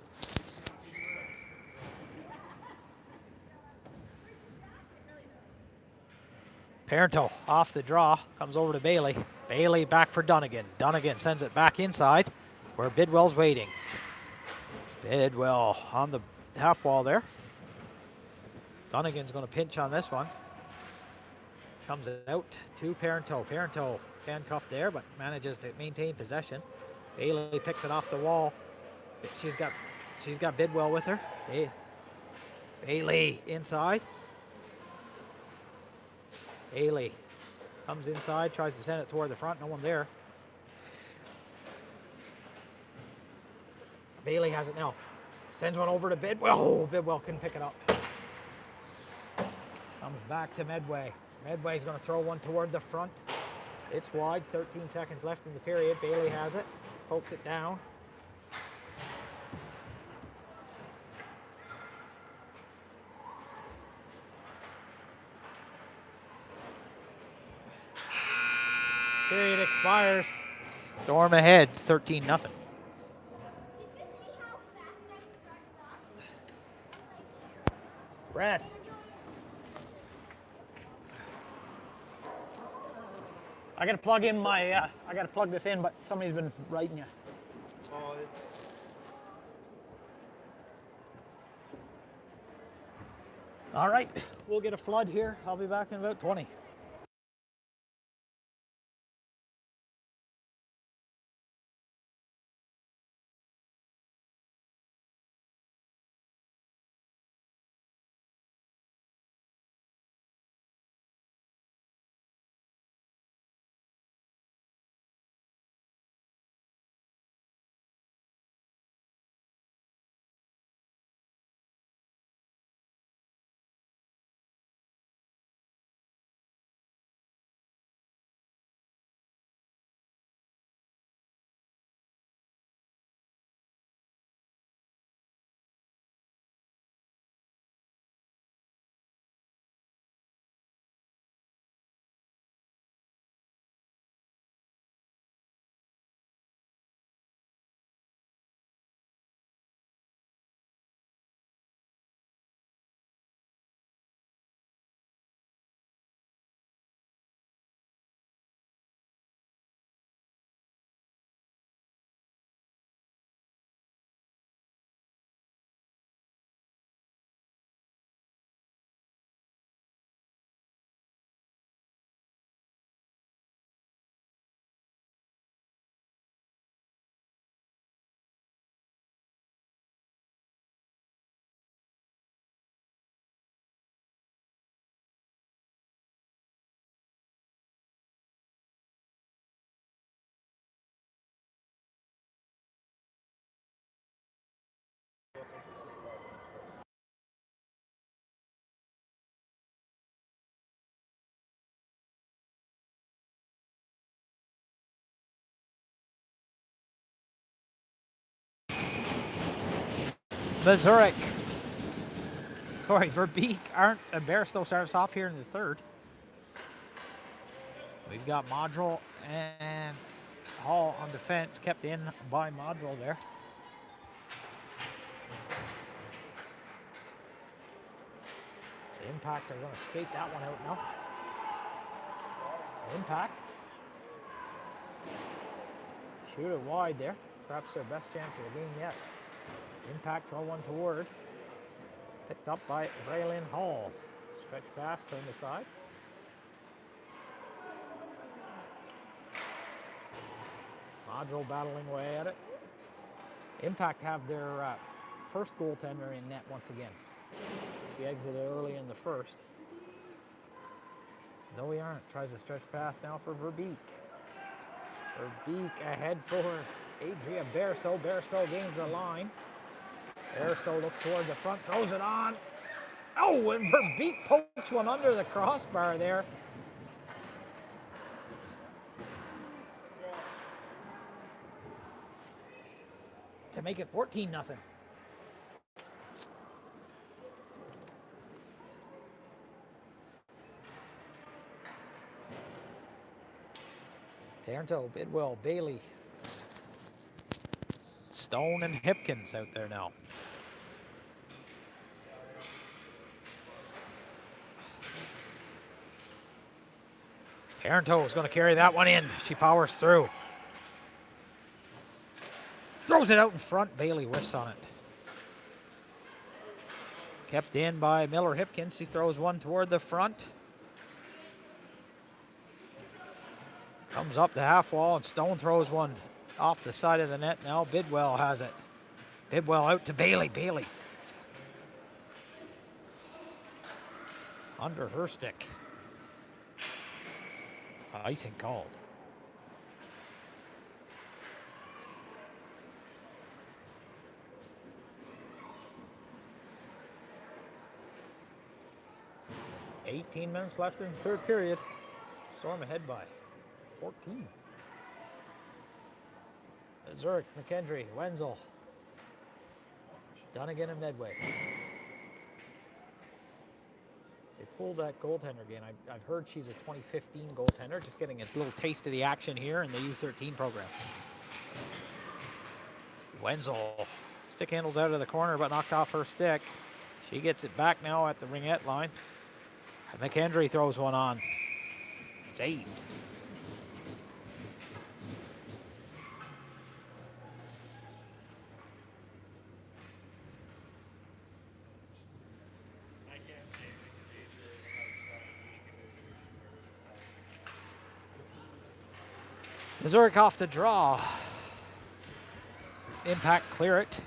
Parenteau off the draw, comes over to Bailey. Bailey back for Dunnigan. Dunnigan sends it back inside where Bidwell's waiting. Bidwell on the half wall there. Dunnigan's going to pinch on this one. Comes out to Parenteau. Parenteau handcuffed there, but manages to maintain possession. Bailey picks it off the wall. She's got Bidwell with her. Bailey inside. Bailey comes inside, tries to send it toward the front. No one there. Bailey has it now. Sends one over to Bidwell. Oh, Bidwell couldn't pick it up. Comes back to Medway. Medway's going to throw one toward the front. It's wide. 13 seconds left in the period. Bailey has it. Pokes it down. Period expires. Storm ahead, 13-0. Brad. I gotta plug in my, I gotta plug this in, but somebody's been writing you. All right, we'll get a flood here. I'll be back in about 20. Zurich. Sorry, Verbeek, Arndt, and Bairstow starts off here in the third. We've got Modrel and Hall on defense, kept in by Modrel there. The Impact are going to skate that one out now. Impact. Shoot it wide there. Perhaps their best chance of the game yet. Impact throw one toward. Picked up by Braylon Hall. Stretch pass, turn aside. Modrel battling away at it. Impact have their first goaltender in net once again. She exited early in the first. Zoe Arndt tries a stretch pass now for Verbeek. Verbeek ahead for Adria Bairstow. Bairstow gains the line. Bairstow looks toward the front, throws it on. Oh, and Verbeek pokes one under the crossbar there. To make it 14-0. Parenteau, Bidwell, Bailey, Stone, and Hipkins out there now. Parenteau is going to carry that one in. She powers through. Throws it out in front. Bailey whiffs on it. Kept in by Miller Hipkins. She throws one toward the front. Comes up the half wall, and Stone throws one off the side of the net. Now Bidwell has it. Bidwell out to Bailey. Bailey under her stick. Icing called. $18 minutes left in the third period. Storm ahead by 14. Zurich, McKendry, Wenzel, Dunnigan, and Medway. They pulled that goaltender again. I've heard she's a 2015 goaltender, just getting a little taste of the action here in the U13 program. Wenzel, stick handles out of the corner, but knocked off her stick. She gets it back now at the ringette line. McKendry throws one on. Saved. Zurich off the draw. Impact clear it.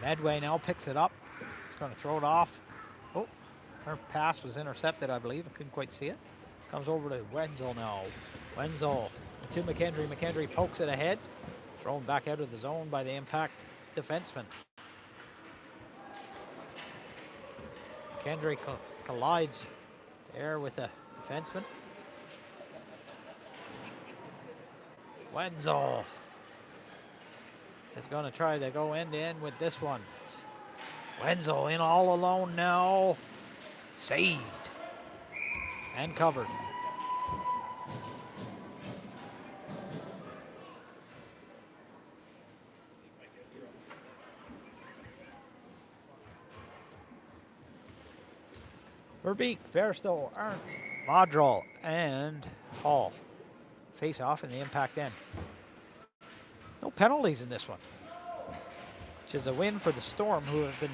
Medway now picks it up. It's going to throw it off. Oh, her pass was intercepted, I believe. I couldn't quite see it. Comes over to Wenzel now. Wenzel to McKendry. McKendry pokes it ahead. Thrown back out of the zone by the Impact defenseman. McKendry collides there with the defenseman. Wenzel is going to try to go end-to-end with this one. Wenzel in all alone now. Saved and covered. Verbeek, Bairstow, Arndt, Modrel, and Hall face off in the Impact end. No penalties in this one, which is a win for the Storm, who have been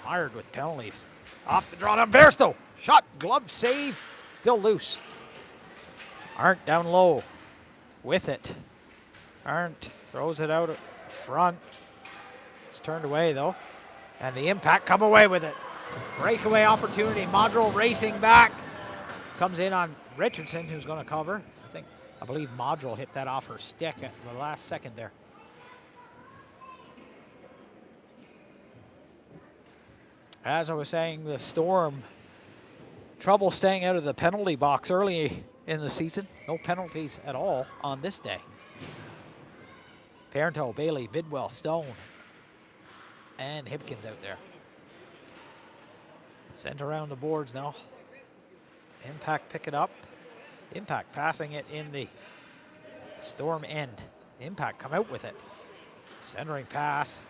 mired with penalties. Off the draw down, Bairstow. Shot, glove save, still loose. Arndt down low with it. Arndt throws it out front. It's turned away though. And the Impact come away with it. Breakaway opportunity. Modrel racing back. Comes in on Richardson, who's going to cover. I believe Modrel hit that off her stick at the last second there. As I was saying, the Storm, trouble staying out of the penalty box early in the season. No penalties at all on this day. Parenteau, Bailey, Bidwell, Stone. And Hipkins out there. Sent around the boards now. Impact pick it up. Impact passing it in the Storm end. Impact come out with it. Centering pass.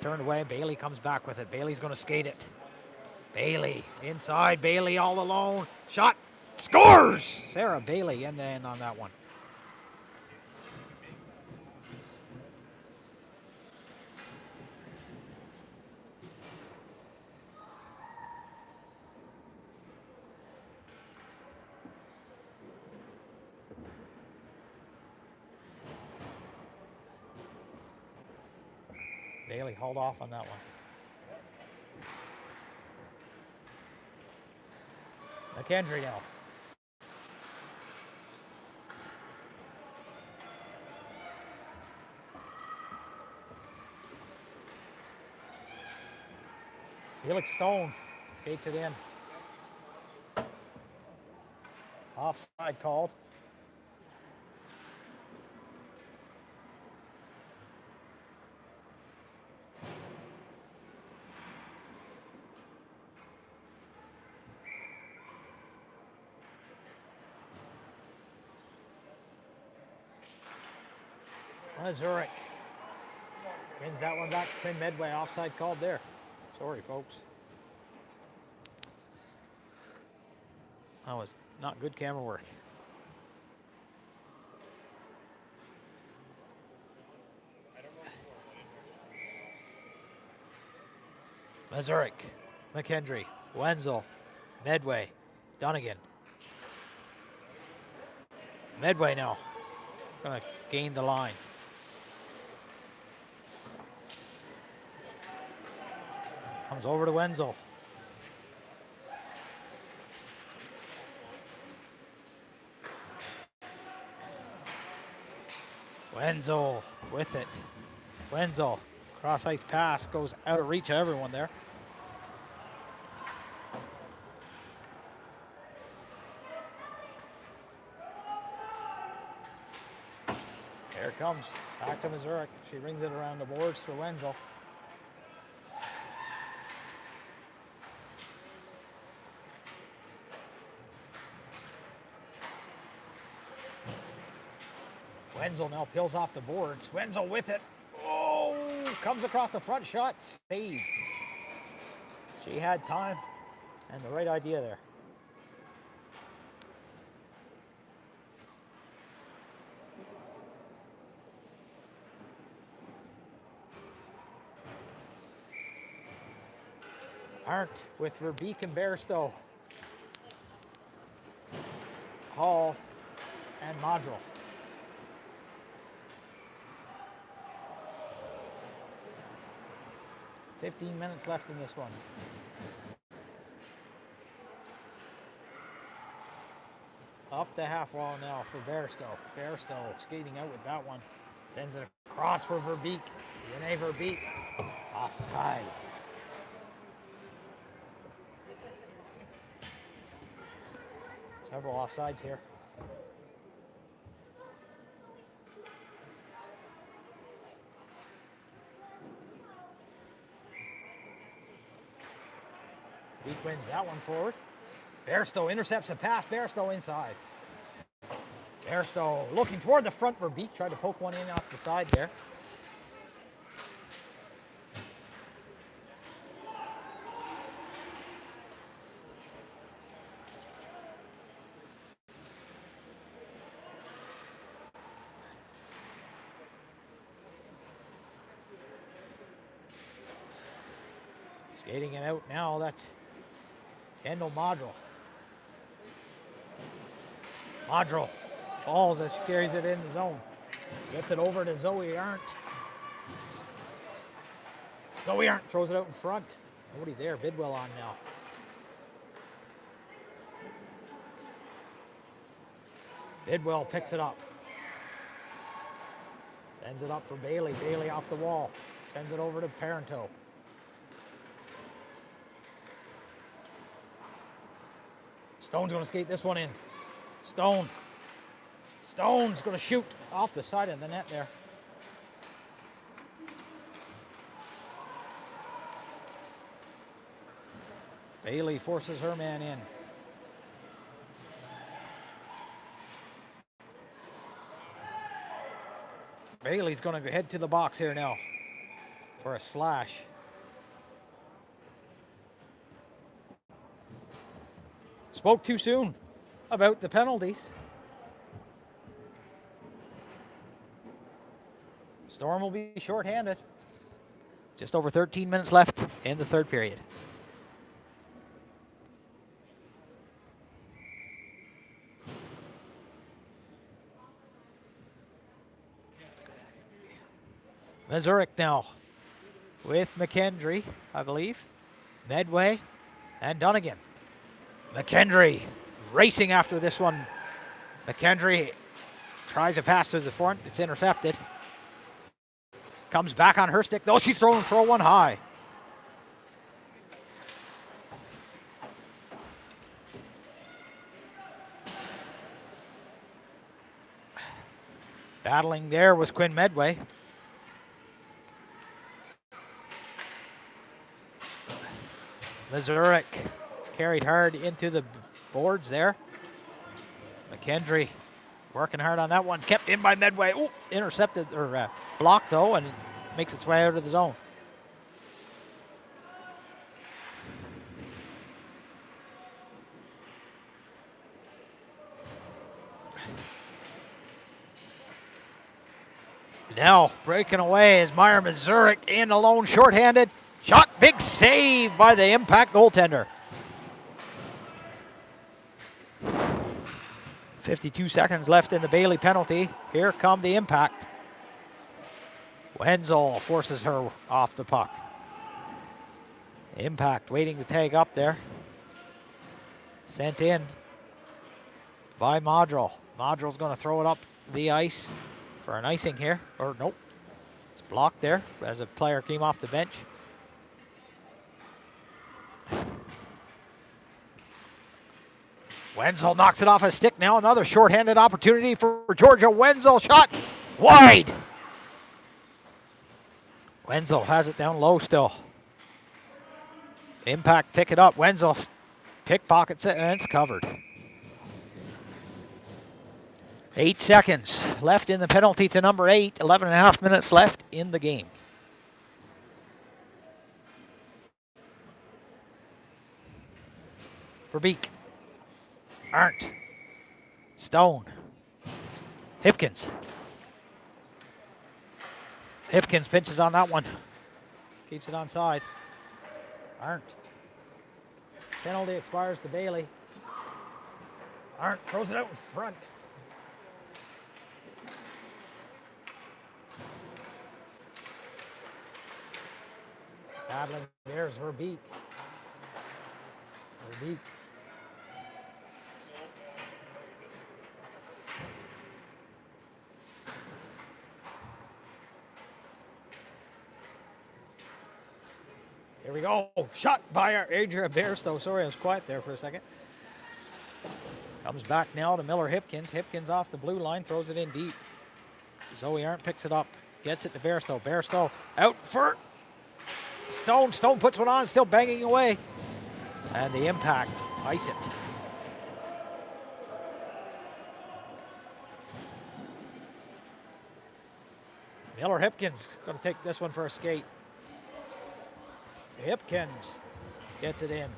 Turned away. Bailey comes back with it. Bailey's going to skate it. Bailey inside. Bailey all alone. Shot. Scores! Sarah Bailey end to end on that one. Bailey hauled off on that one. McKendry now. Felix Stone skates it in. Offside called. Zurich wins that one back to Quinn Medway. Offside called there. Sorry, folks. That was not good camera work. Zurich, McKendry, Wenzel, Medway, Dunnigan. Medway now. Going to gain the line. Comes over to Wenzel. Wenzel with it. Wenzel, cross ice pass, goes out of reach of everyone there. Here it comes, back to Zurich. She rings it around the boards for Wenzel. Wenzel now peels off the boards. Wenzel with it. Oh, comes across the front, shot, save. She had time and the right idea there. Arndt with Verbeek and Bairstow. Hall and Modrell. $15 minutes left in this one. Up the half wall now for Bairstow. Bairstow skating out with that one. Sends it across for Verbeek. Renee Verbeek. Offside. Several offsides here. Beek wins that one forward. Bairstow intercepts the pass. Bairstow inside. Bairstow looking toward the front for Beek. Tried to poke one in off the side there. Skating it out now, that's Kendall Modrell. Modrell falls as she carries it in the zone. Gets it over to Zoe Arndt. Zoe Arndt throws it out in front. Nobody there, Bidwell on now. Bidwell picks it up. Sends it up for Bailey. Bailey off the wall. Sends it over to Parento. Stone's going to skate this one in. Stone's going to shoot off the side of the net there. Bailey forces her man in. Bailey's going to head to the box here now for a slash. Spoke too soon about the penalties. Storm will be shorthanded. Just over 13 minutes left in the third period. Missouri now with McKendry, I believe. Medway and Dunnigan. McKendry racing after this one. McKendry tries a pass to the front. It's intercepted. Comes back on her stick. Though she's throw one high. Battling there was Quinn Medway. Missouri carried hard into the boards there. McKendry working hard on that one. Kept in by Medway. Ooh, intercepted or blocked though, and it makes its way out of the zone. Now breaking away is Meyer Missouri in alone, shorthanded. Shot, big save by the Impact goaltender. 52 seconds left in the Bailey penalty. Here come the Impact. Wenzel forces her off the puck. Impact waiting to tag up there. Sent in by Modrell. Modrell's going to throw it up the ice for an icing here. Or nope, it's blocked there as a player came off the bench. Wenzel knocks it off his stick now. Another shorthanded opportunity for Georgia. Wenzel shot wide. Wenzel has it down low still. Impact pick it up. Wenzel pickpockets it and it's covered. 8 seconds left in the penalty to number 8. 11 and a half minutes left in the game. Verbeek. Arndt. Stone. Hipkins. Hipkins pinches on that one. Keeps it onside. Arndt. Penalty expires to Bailey. Arndt throws it out in front. Battling, there's Verbeek. Verbeek. Here we go. Shot by our Adria Bairstow. Sorry, I was quiet there for a second. Comes back now to Miller Hipkins. Hipkins off the blue line, throws it in deep. Zoe Arndt picks it up, gets it to Bairstow. Bairstow out for Stone. Stone puts one on, still banging away. And the Impact ice it. Miller Hipkins going to take this one for a skate. Hipkins gets it in.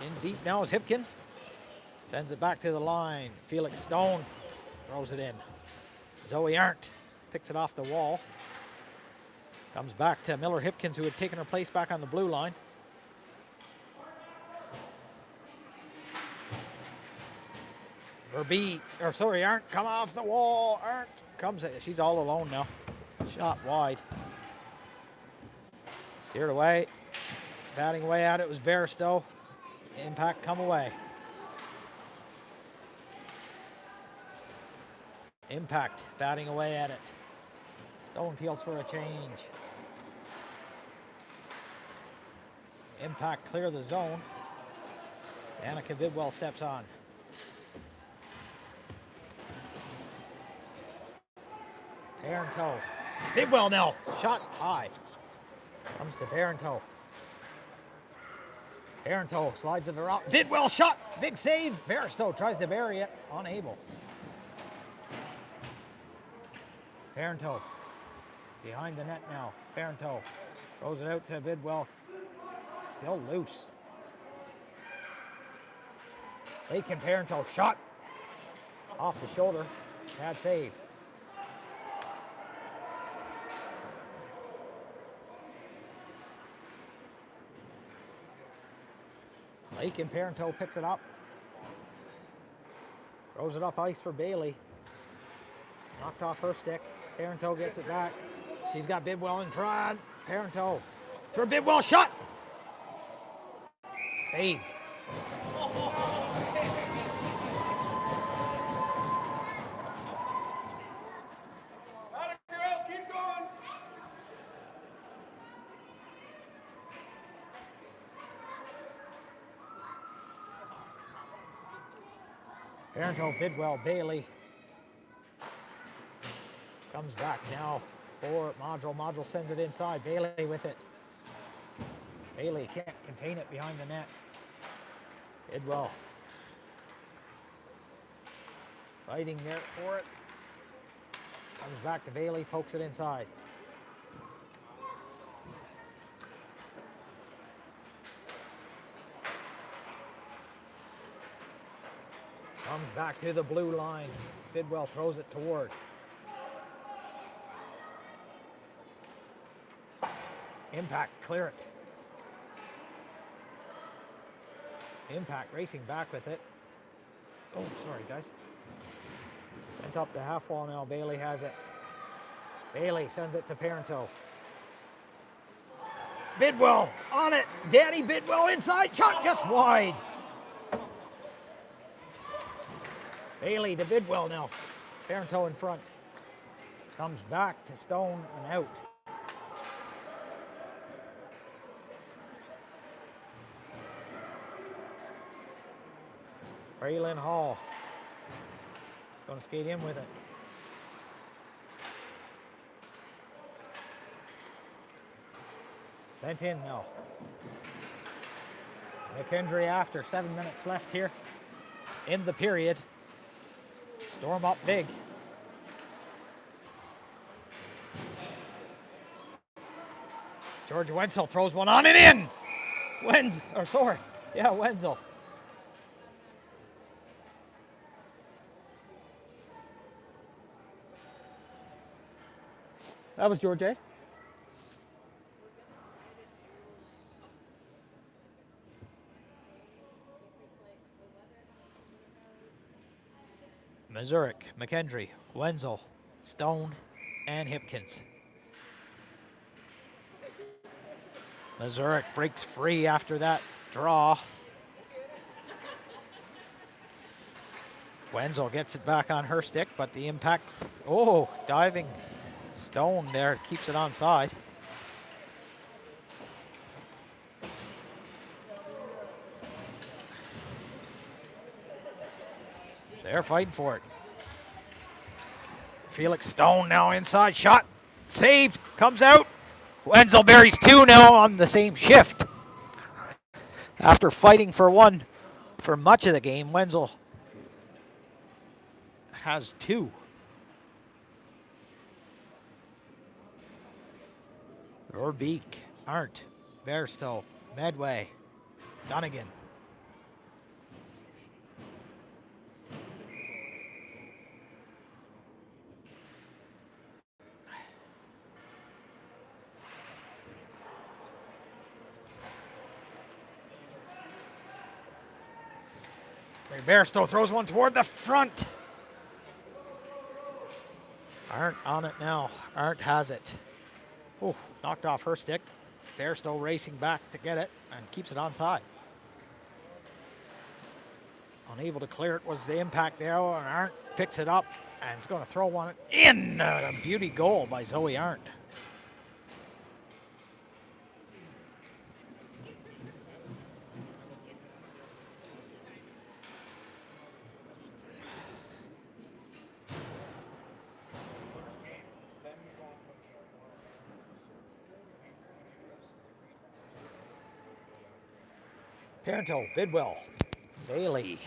In deep now is Hipkins. Sends it back to the line. Felix Stone throws it in. Zoe Arndt picks it off the wall. Comes back to Miller Hipkins, who had taken her place back on the blue line. Arndt come off the wall. Arndt comes in. She's all alone now. Shot wide. Steered away. Batting away at it was Bairstow. Impact come away. Impact batting away at it. Stone peels for a change. Impact clear the zone. Danica Bidwell steps on. Parenteau. Bidwell now. Shot high. Comes to Parenteau. Parenteau slides it around. Bidwell shot. Big save. Bairstow tries to bury it. Unable. Parenteau behind the net now. Parenteau throws it out to Bidwell. Still loose. Lake and Parenteau shot. Off the shoulder. Bad save. Lake and Parenteau picks it up. Throws it up ice for Bailey. Knocked off her stick. Parenteau gets it back. She's got Bidwell in front. Parenteau for Bidwell shot. Saved. Keep going. Parenteau, Bidwell, Bailey. Comes back now for Module. Module sends it inside. Bailey with it. Bailey can't contain it behind the net. Bidwell fighting there for it. Comes back to Bailey, pokes it inside. Comes back to the blue line. Bidwell throws it toward. Impact, clear it. Impact racing back with it. Oh, sorry, guys. Sent up the half wall now. Bailey has it. Bailey sends it to Parenteau. Bidwell on it. Danny Bidwell inside. Shot just wide. Bailey to Bidwell now. Parenteau in front. Comes back to Stone and out. Braylon Hall is going to skate in with it. Sent in now. McKendry after 7 minutes left here in the period. Storm up big. George Wenzel throws one on and in. Wenzel. That was George, eh? Mazurek, McKendry, Wenzel, Stone, and Hipkins. Mazurek breaks free after that draw. Wenzel gets it back on her stick, but the impact, diving Stone there keeps it onside. They're fighting for it. Felix Stone now inside, shot, saved, comes out. Wenzel buries two now on the same shift. After fighting for one for much of the game, Wenzel has two. Verbeek, Arndt, Bairstow, Medway, Dunnigan. Bairstow throws one toward the front. Arndt on it now. Arndt has it. Ooh, knocked off her stick. Bairstow racing back to get it and keeps it onside. Unable to clear it was the impact there, and Arndt picks it up and is going to throw one in. A beauty goal by Zoe Arndt. Parenteau, Bidwell, Bailey.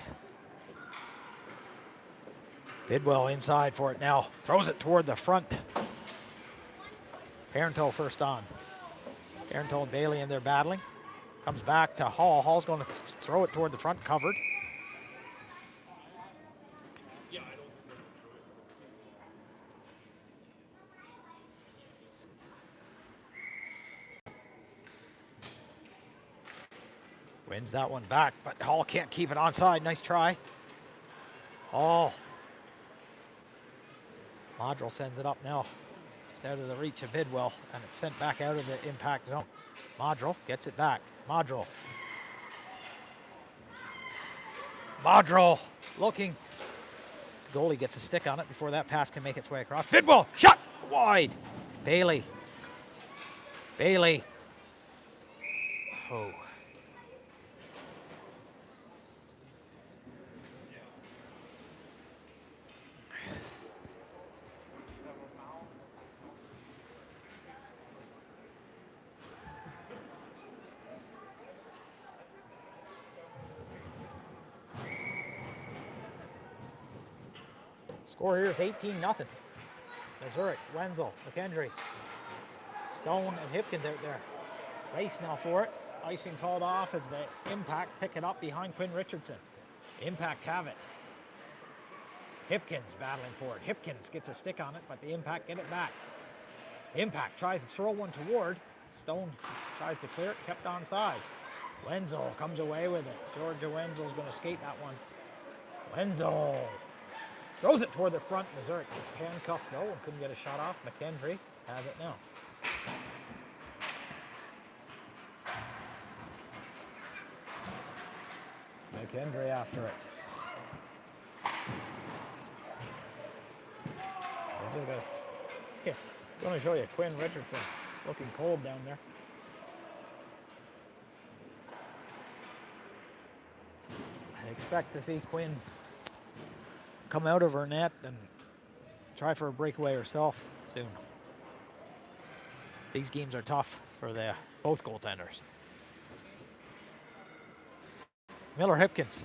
Bidwell inside for it now. Throws it toward the front. Parenteau first on. Parenteau and Bailey in there battling. Comes back to Hall. Hall's going to throw it toward the front, covered. Wins that one back, but Hall can't keep it onside. Nice try. Hall. Modrell sends it up now. Just out of the reach of Bidwell, and it's sent back out of the impact zone. Modrell gets it back. Modrell looking. The goalie gets a stick on it before that pass can make its way across. Bidwell, shot wide. Bailey. Oh. Score here is 18-0. Missouri, Wenzel, McKendry, Stone, and Hipkins out there. Race now for it. Icing called off as the Impact pick it up behind Quinn Richardson. Impact have it. Hipkins battling for it. Hipkins gets a stick on it, but the Impact get it back. Impact tries to throw one toward. Stone tries to clear it, kept onside. Wenzel comes away with it. Georgia Wenzel's going to skate that one. Wenzel throws it toward the front. Missouri gets handcuffed though and couldn't get a shot off. McKendry has it now. McKendry after it. It's going to show you Quinn Richardson looking cold down there. I expect to see Quinn come out of her net and try for a breakaway herself soon. These games are tough for both goaltenders. Miller Hipkins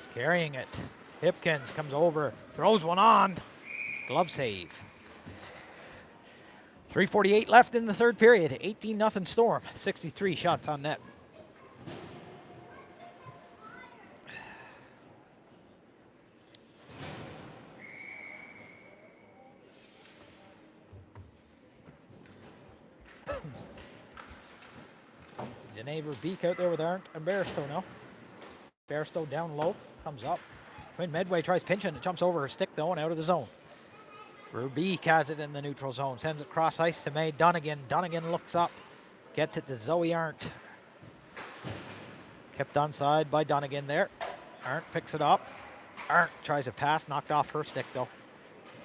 is carrying it. Hipkins comes over, throws one on. Glove save. 3:48 left in the third period. 18-0 Storm. 63 shots on net. Genever Beek out there with Arndt and Bairstow now. Bairstow down low, comes up. Quinn Medway tries pinching, it jumps over her stick though and out of the zone. Verbeek has it in the neutral zone, sends it cross ice to May Dunnigan. Dunnigan looks up, gets it to Zoe Arndt. Kept onside by Dunnigan there. Arndt picks it up. Arndt tries a pass, knocked off her stick though.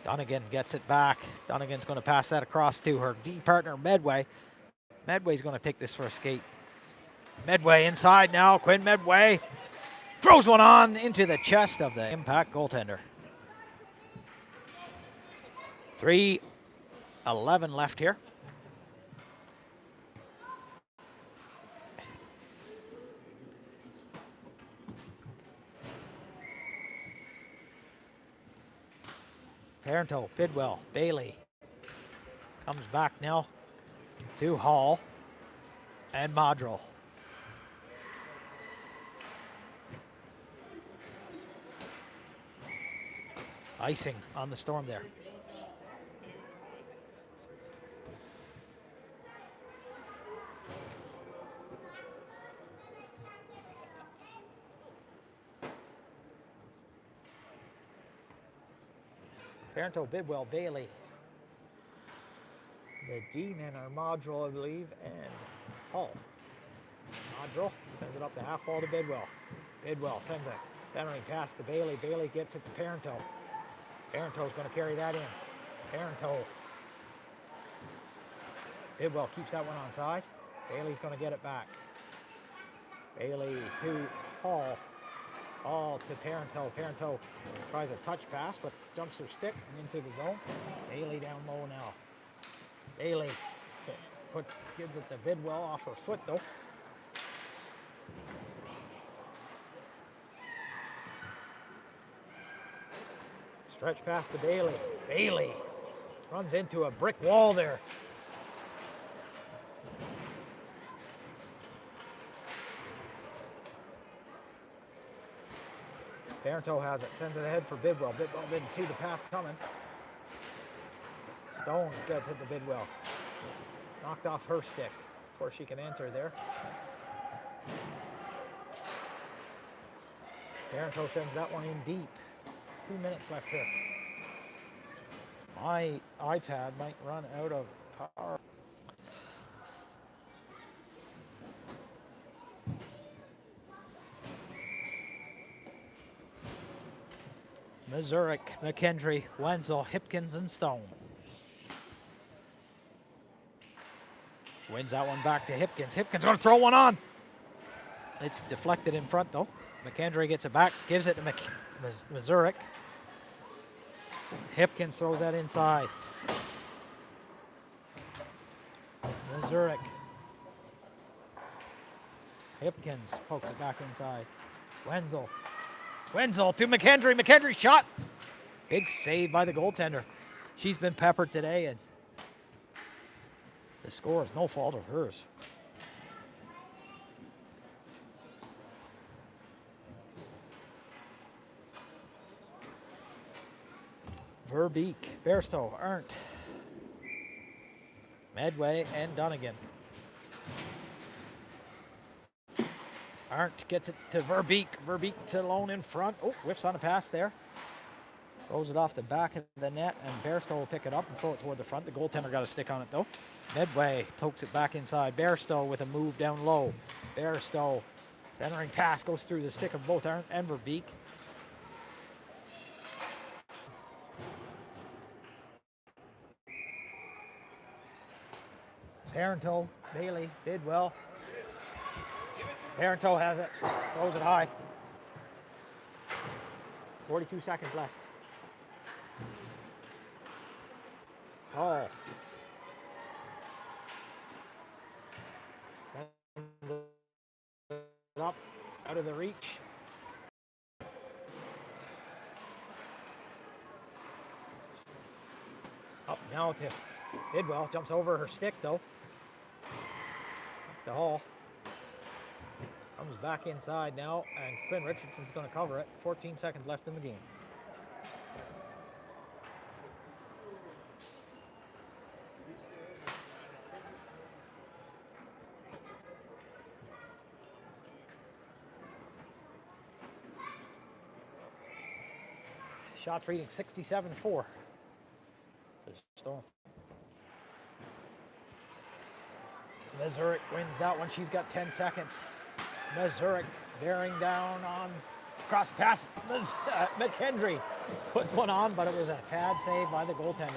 Dunnigan gets it back. Dunnigan's going to pass that across to her D partner Medway. Medway's going to take this for a skate. Medway inside now. Quinn Medway throws one on into the chest of the Impact goaltender. 3:11 left here. Parenteau, Bidwell, Bailey comes back now to Hall and Modrell. Icing on the Storm there. Parenteau, Bidwell, Bailey. The D-men are Modrell, I believe, and Hall. Modrell sends it up the half wall to Bidwell. Bidwell sends a centering pass to Bailey. Bailey gets it to Parenteau. Parenteau's going to carry that in. Parenteau. Bidwell keeps that one onside. Bailey's going to get it back. Bailey to Hall. Hall to Parenteau. Parenteau tries a touch pass, but jumps her stick and into the zone. Bailey down low now. Bailey gives it to Bidwell off her foot, though. Stretch pass to Bailey. Bailey runs into a brick wall there. Parenteau has it, sends it ahead for Bidwell. Bidwell didn't see the pass coming. Stone gets it to Bidwell. Knocked off her stick before she can enter there. Parenteau sends that one in deep. 2 minutes left here. My iPad might run out of power. Missouri, McKendry, Wenzel, Hipkins, and Stone. Wins that one back to Hipkins. Hipkins going to throw one on. It's deflected in front, though. McKendry gets it back, gives it to Missouri. Hipkins throws that inside. Missouri. Hipkins pokes it back inside. Wenzel. Wenzel to McKendry. McKendry shot. Big save by the goaltender. She's been peppered today, and the score is no fault of hers. Verbeek, Bairstow, Arndt, Medway, and Dunnigan. Arndt gets it to Verbeek. Verbeek's alone in front. Oh, whiffs on a pass there. Throws it off the back of the net, and Bairstow will pick it up and throw it toward the front. The goaltender got a stick on it, though. Medway pokes it back inside. Bairstow with a move down low. Bairstow, centering pass, goes through the stick of both Arndt and Verbeek. Parenteau, Bailey, Bidwell. Parenteau has it, throws it high. 42 seconds left. Oh. Sends it up, out of the reach. Up now to Bidwell, jumps over her stick though. The Hall. Comes back inside now, and Quinn Richardson's going to cover it. 14 seconds left in the game. Shots reading 67-4. Storm. Missouri wins that one. She's got 10 seconds. Missouri bearing down on cross pass. McKendry put one on, but it was a pad save by the goaltender.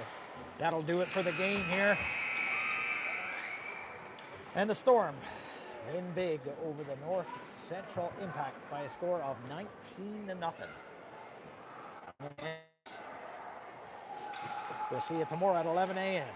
That'll do it for the game here. And the Storm win big over the North Central Impact by a score of 19-0. We'll see you tomorrow at 11 a.m.